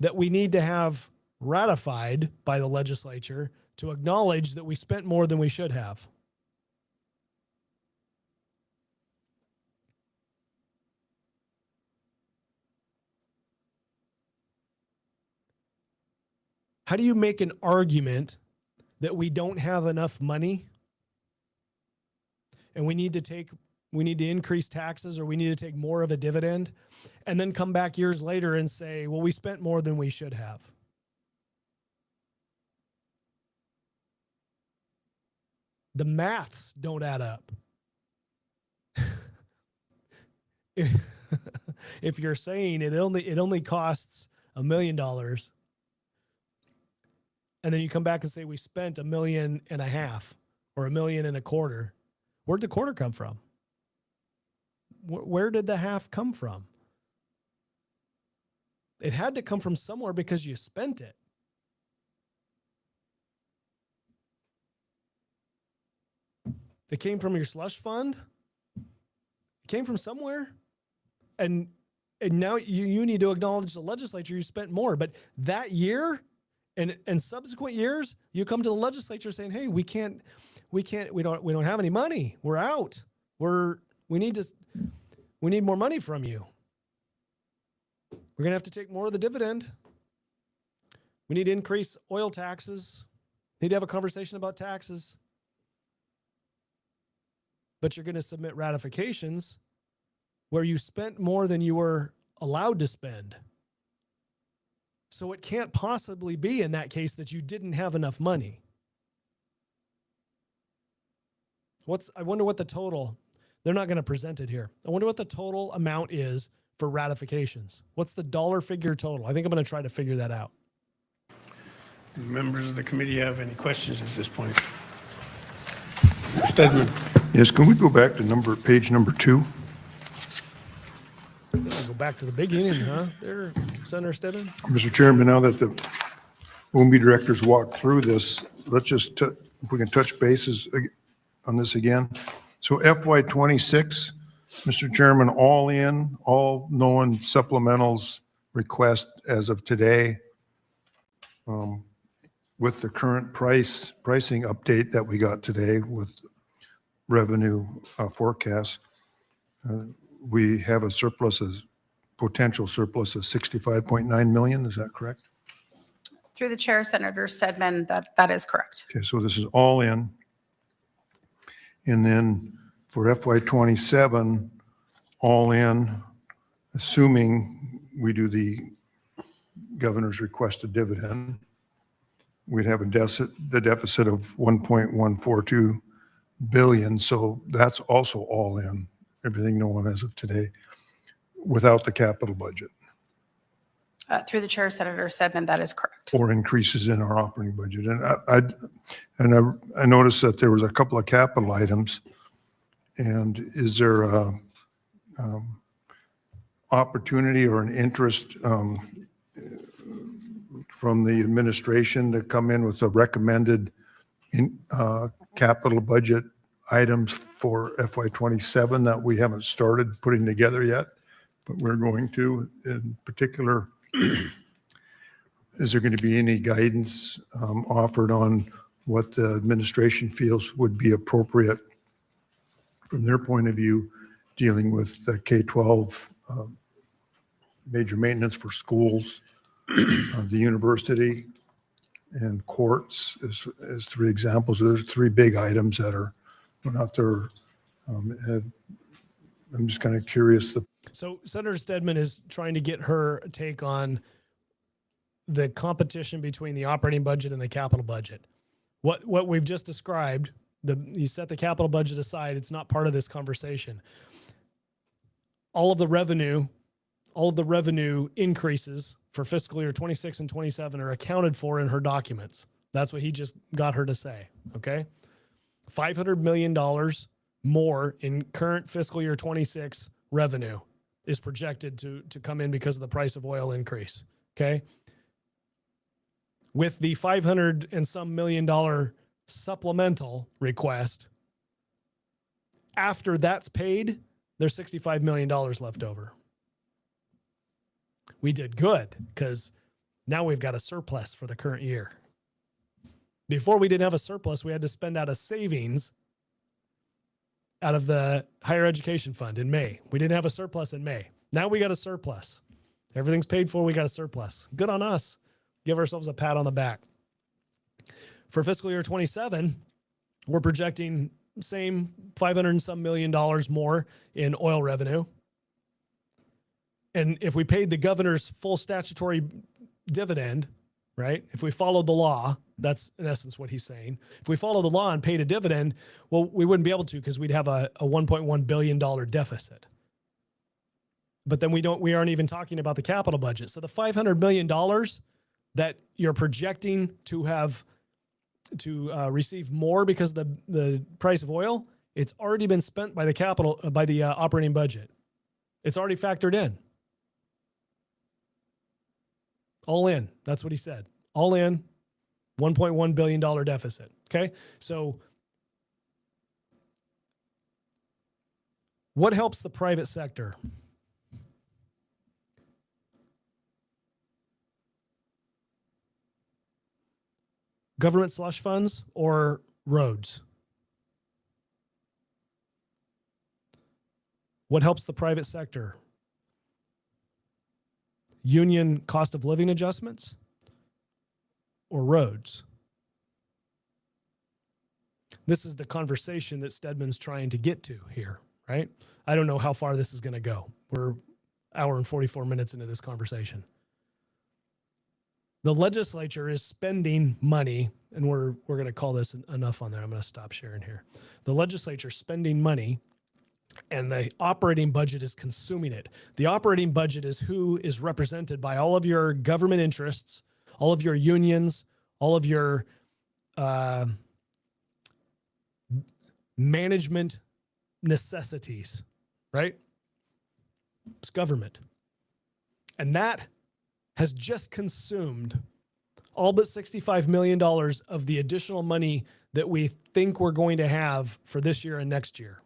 that we need to have ratified by the legislature to acknowledge that we spent more than we should have. How do you make an argument that we don't have enough money and we need to increase taxes or we need to take more of a dividend and then come back years later and say, well, we spent more than we should have? The maths don't add up. If you're saying it only costs $1 million, and then you come back and say we spent $1.5 million or $1.25 million, where'd the quarter come from? Where did the half come from? It had to come from somewhere because you spent it. It came from your slush fund. It came from somewhere. And now you need to acknowledge the legislature you spent more. But that year and subsequent years, you come to the legislature saying, hey, we don't have any money. We're out. We need more money from you. We're going to have to take more of the dividend. We need to increase oil taxes. Need to have a conversation about taxes. but you're going to submit ratifications where you spent more than you were allowed to spend. So it can't possibly be in that case that you didn't have enough money. I wonder what the total, they're not going to present it here. I wonder what the total amount is for ratifications. What's the dollar figure total? I think I'm going to try to figure that out. Do members of the committee have any questions at this point? Stedman. Yes, can we go back to page number 2? Go back to the beginning, huh? There, Senator Stedman. Mr. Chairman, now that the OMB directors walked through this, let's just, if we can touch bases on this again. So FY26, Mr. Chairman, all known supplementals request as of today, with the current pricing update that we got today with revenue forecasts, we have a potential surplus of 65.9 million. Is that correct? Through the chair, Senator Stedman, that is correct. Okay, so this is all in. And then for FY27, all in, assuming we do the governor's requested dividend, we'd have the deficit of 1.142 billion. So that's also all in, everything known as of today, without the capital budget. Through the chair, Senator Stedman, that is correct. Or increases in our operating budget. And I noticed that there was a couple of capital items. And is there a opportunity or an interest from the administration to come in with a recommended capital budget items for FY27 that we haven't started putting together yet, but we're going to? In particular, is there going to be any guidance offered on what the administration feels would be appropriate from their point of view, dealing with the K-12 major maintenance for schools, the university, and courts as 3 examples? There's 3 big items that are out there. I'm just kind of curious. So Senator Stedman is trying to get her take on the competition between the operating budget and the capital budget. What we've just described, you set the capital budget aside, it's not part of this conversation. All of the revenue increases for fiscal year 26 and 27 are accounted for in her documents. That's what he just got her to say, okay? $500 million more in current fiscal year 26 revenue is projected to come in because of the price of oil increase, okay? With the $500 and some million supplemental request, after that's paid, there's $65 million left over. We did good because now we've got a surplus for the current year. Before we didn't have a surplus, we had to spend out of savings out of the higher education fund in May. We didn't have a surplus in May. Now we got a surplus. Everything's paid for. We got a surplus. Good on us. Give ourselves a pat on the back. For fiscal year 27, we're projecting same $500 and some million more in oil revenue. And if we paid the governor's full statutory dividend, right? If we followed the law, that's in essence what he's saying. If we follow the law and paid a dividend, well, we wouldn't be able to because we'd have a $1.1 billion deficit. But then we aren't even talking about the capital budget. So the $500 million that you're projecting to have to receive more because of the price of oil, it's already been spent by the operating budget. It's already factored in. All in. That's what he said. All in, $1.1 billion deficit. Okay. So what helps the private sector? Government slush funds or roads? What helps the private sector? Union cost of living adjustments or roads? This is the conversation that Stedman's trying to get to here, right? I don't know how far this is going to go. We're hour and 44 minutes into this conversation. The legislature is spending money, and we're going to call this enough on there. I'm going to stop sharing here. The legislature spending money, and the operating budget is consuming it. The operating budget is who is represented by all of your government interests, all of your unions, all of your management necessities, right? It's government. And that has just consumed all but $65 million of the additional money that we think we're going to have for this year and next year.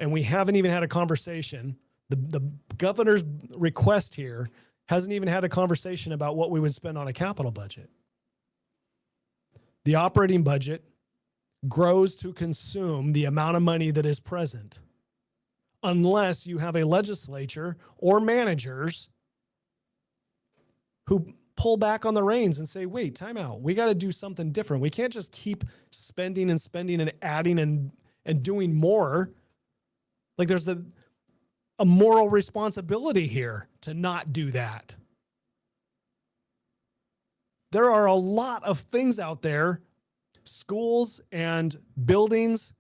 And we haven't even had a conversation. The governor's request here hasn't even had a conversation about what we would spend on a capital budget. The operating budget grows to consume the amount of money that is present, unless you have a legislature or managers who pull back on the reins and say, wait, time out. We got to do something different. We can't just keep spending and adding and doing more. Like there's a moral responsibility here to not do that. There are a lot of things out there, schools and buildings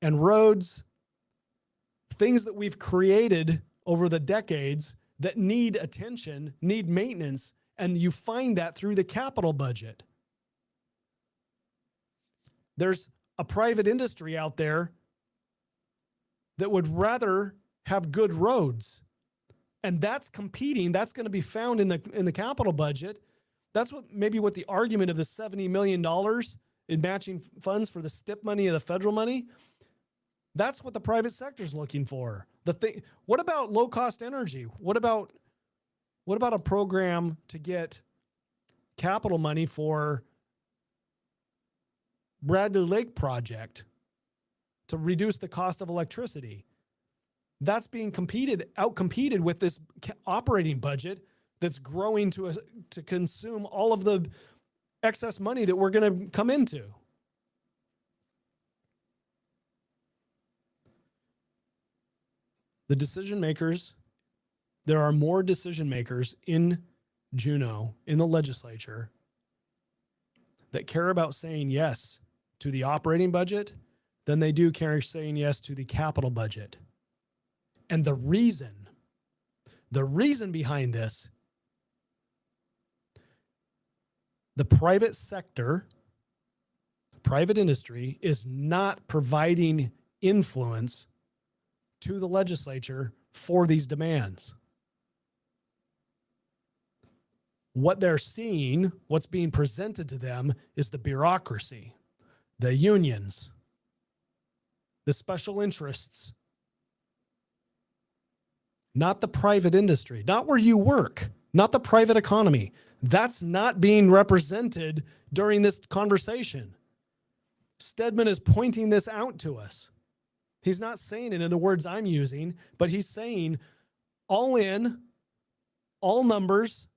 and roads, things that we've created over the decades that need attention, need maintenance, and you find that through the capital budget. There's a private industry out there that would rather have good roads, and that's competing. That's going to be found in the capital budget. That's what the argument of the $70 million in matching funds for the STIP money and the federal money. That's what the private sector is looking for. What about low cost energy? What about a program to get capital money for Bradley Lake project to reduce the cost of electricity? That's being outcompeted with this operating budget that's growing to consume all of the excess money that we're going to come into. The decision makers, there are more decision makers in Juneau, in the legislature, that care about saying yes to the operating budget than they do care saying yes to the capital budget. And the reason behind this, the private sector, private industry is not providing influence to the legislature for these demands. What they're seeing, what's being presented to them, is the bureaucracy, the unions, the special interests, not the private industry, not where you work, not the private economy. That's not being represented during this conversation. Stedman is pointing this out to us. He's not saying it in the words I'm using, but he's saying all in, all numbers,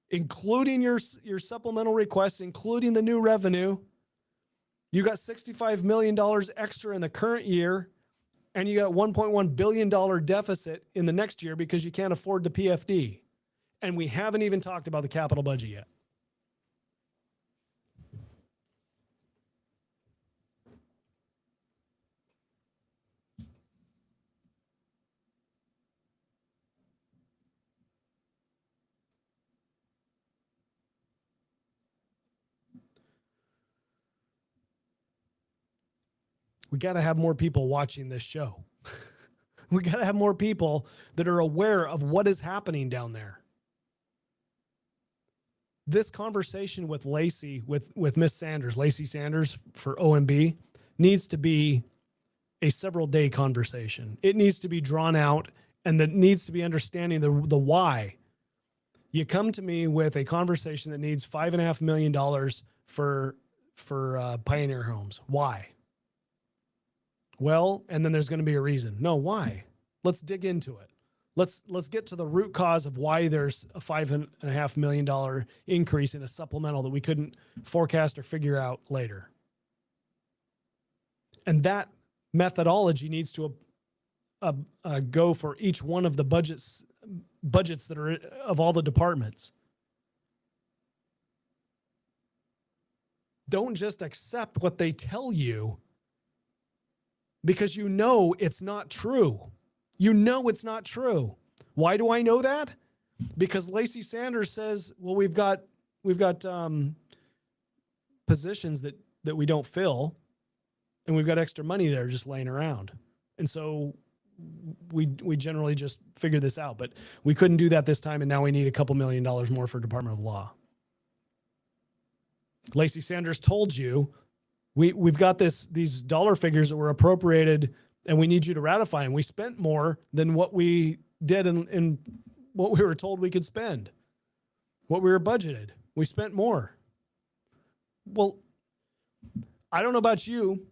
including your supplemental requests, including the new revenue. You got $65 million extra in the current year, and you got $1.1 billion deficit in the next year because you can't afford the PFD. And we haven't even talked about the capital budget yet. We got to have more people watching this show. We got to have more people that are aware of what is happening down there. This conversation with Lacey, with Miss Sanders, Lacey Sanders for OMB, needs to be a several-day conversation. It needs to be drawn out, and that needs to be understanding the why. You come to me with a conversation that needs $5.5 million for Pioneer Homes. Why? Well, and then there's going to be a reason. No, why? Let's dig into it. Let's get to the root cause of why there's a $5.5 million increase in a supplemental that we couldn't forecast or figure out later. And that methodology needs to go for each one of the budgets that are of all the departments. Don't just accept what they tell you because you know it's not true. You know it's not true. Why do I know that? Because Lacey Sanders says, well, we've got positions that we don't fill, and we've got extra money there just laying around. And so we generally just figure this out, but we couldn't do that this time, and now we need a couple $1 million more for Department of Law. Lacey Sanders told you, we've got these dollar figures that were appropriated, and we need you to ratify, and we spent more than what we did in what we were told we could spend, what we were budgeted. We spent more. Well, I don't know about you,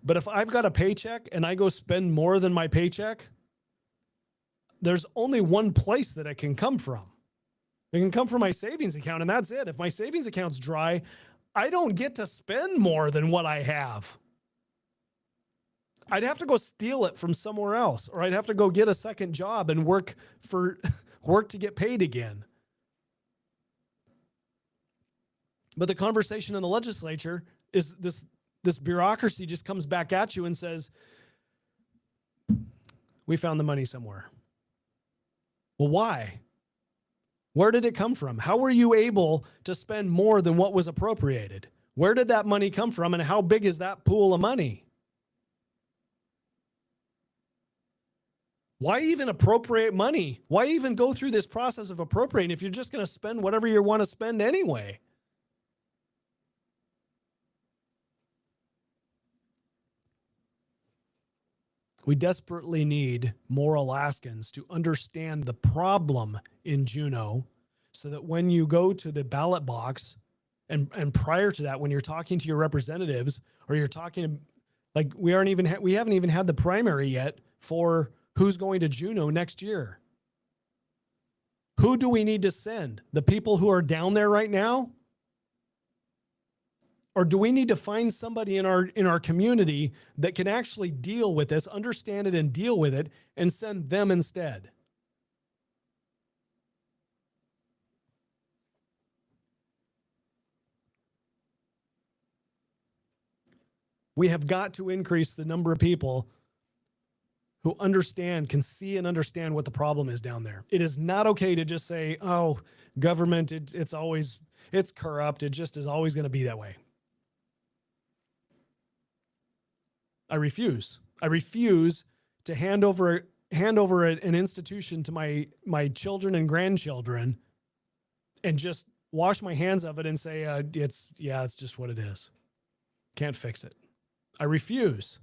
but if I've got a paycheck and I go spend more than my paycheck, there's only one place that it can come from. It can come from my savings account, and that's it. If my savings account's dry, I don't get to spend more than what I have. I'd have to go steal it from somewhere else, or I'd have to go get a second job and work to get paid again. But the conversation in the legislature is this bureaucracy just comes back at you and says, we found the money somewhere. Well, why? Where did it come from? How were you able to spend more than what was appropriated? Where did that money come from, and how big is that pool of money? Why even appropriate money? Why even go through this process of appropriating if you're just going to spend whatever you want to spend anyway? We desperately need more Alaskans to understand the problem in Juneau so that when you go to the ballot box and prior to that, when you're talking to your representatives or you're talking, like we haven't even had the primary yet for who's going to Juneau next year. Who do we need to send? The people who are down there right now? Or do we need to find somebody in our community that can actually deal with this, understand it and deal with it, and send them instead? We have got to increase the number of people who can see and understand what the problem is down there. It is not okay to just say, oh, government, it's corrupt. It just is always going to be that way. I refuse. I refuse to hand over an institution to my children and grandchildren and just wash my hands of it and say, it's just what it is. Can't fix it. I refuse.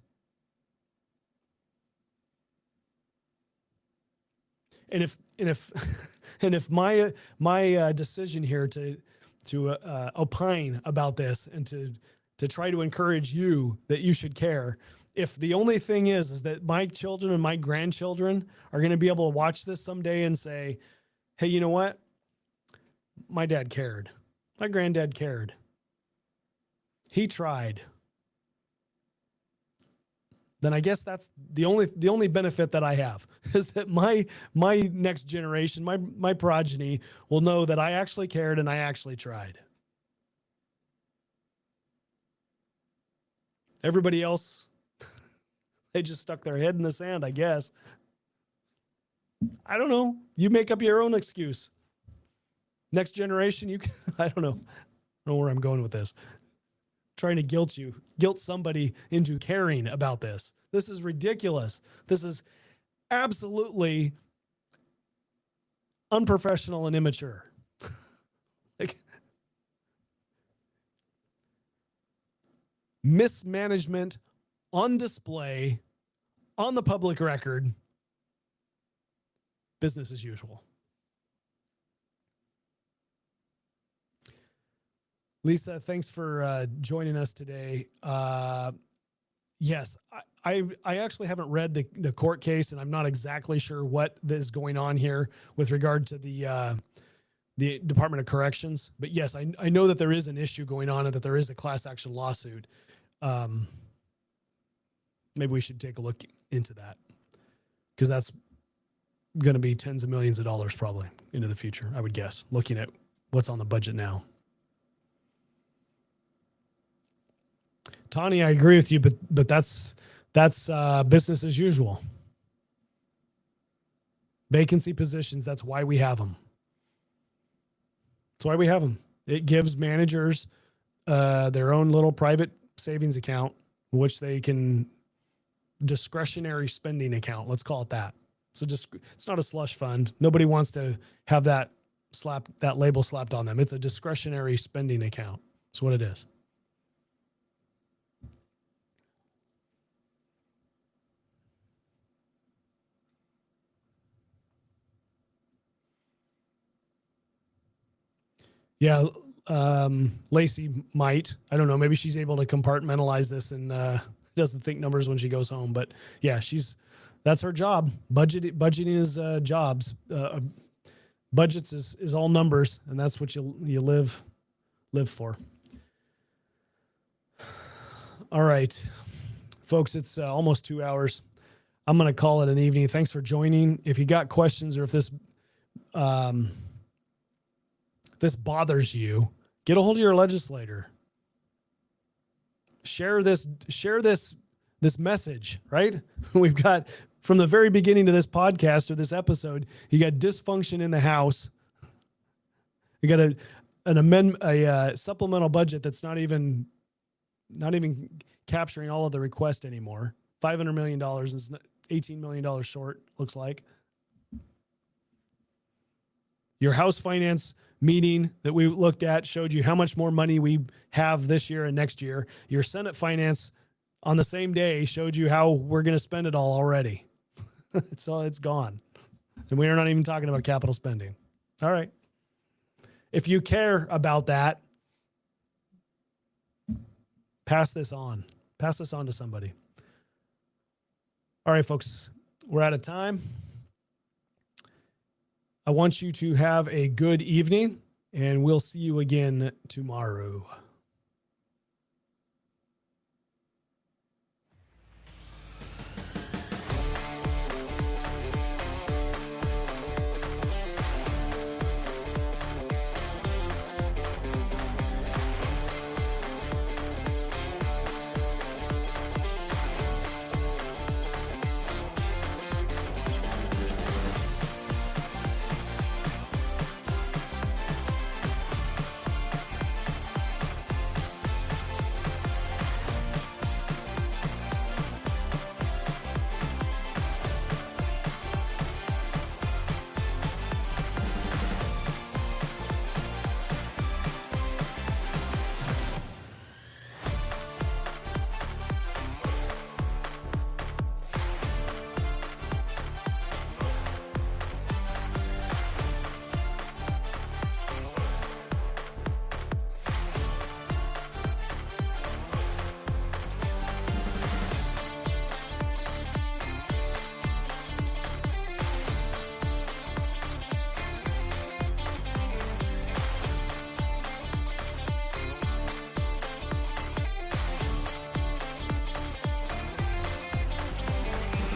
And if my decision here to opine about this and to try to encourage you that you should care, if the only thing is that my children and my grandchildren are going to be able to watch this someday and say, hey, you know what? My dad cared. My granddad cared. He tried. Then I guess that's the only benefit that I have is that my next generation, my progeny will know that I actually cared and I actually tried. Everybody else, they just stuck their head in the sand, I guess. I don't know. You make up your own excuse. Next generation, I don't know. I don't know where I'm going with this. Trying to guilt somebody into caring about this. This is ridiculous. This is absolutely unprofessional and immature. Mismanagement on display, on the public record, business as usual. Lisa, thanks for joining us today. Yes, I actually haven't read the court case, and I'm not exactly sure what is going on here with regard to the Department of Corrections. But yes, I know that there is an issue going on and that there is a class action lawsuit. maybe we should take a look into that, because that's going to be tens of millions of dollars probably into the future, I would guess, looking at what's on the budget now. Tani, I agree with you, but that's business as usual. Vacancy positions, that's why we have them. That's why we have them. It gives managers their own little private savings account, which they can discretionary spending account. Let's call it that. So just, it's not a slush fund. Nobody wants to have that label slapped on them. It's a discretionary spending account. That's what it is. Yeah, Lacey might. I don't know. Maybe she's able to compartmentalize this and doesn't think numbers when she goes home. But yeah, that's her job. Budgeting is jobs. Budgets is all numbers, and that's what you live for. All right, folks, it's almost 2 hours. I'm going to call it an evening. Thanks for joining. If you got questions, or if this bothers you, get a hold of your legislator. Share this message, right? We've got, from the very beginning of this podcast or this episode, you got dysfunction in the House. You got a supplemental budget that's not even capturing all of the request anymore. $500 million is $18 million short, looks like. Your House Finance meeting that we looked at showed you how much more money we have this year and next year. Your Senate Finance on the same day showed you how we're going to spend it all already. It's gone. And we are not even talking about capital spending. All right. If you care about that, pass this on. Pass this on to somebody. All right, folks, we're out of time. I want you to have a good evening, and we'll see you again tomorrow.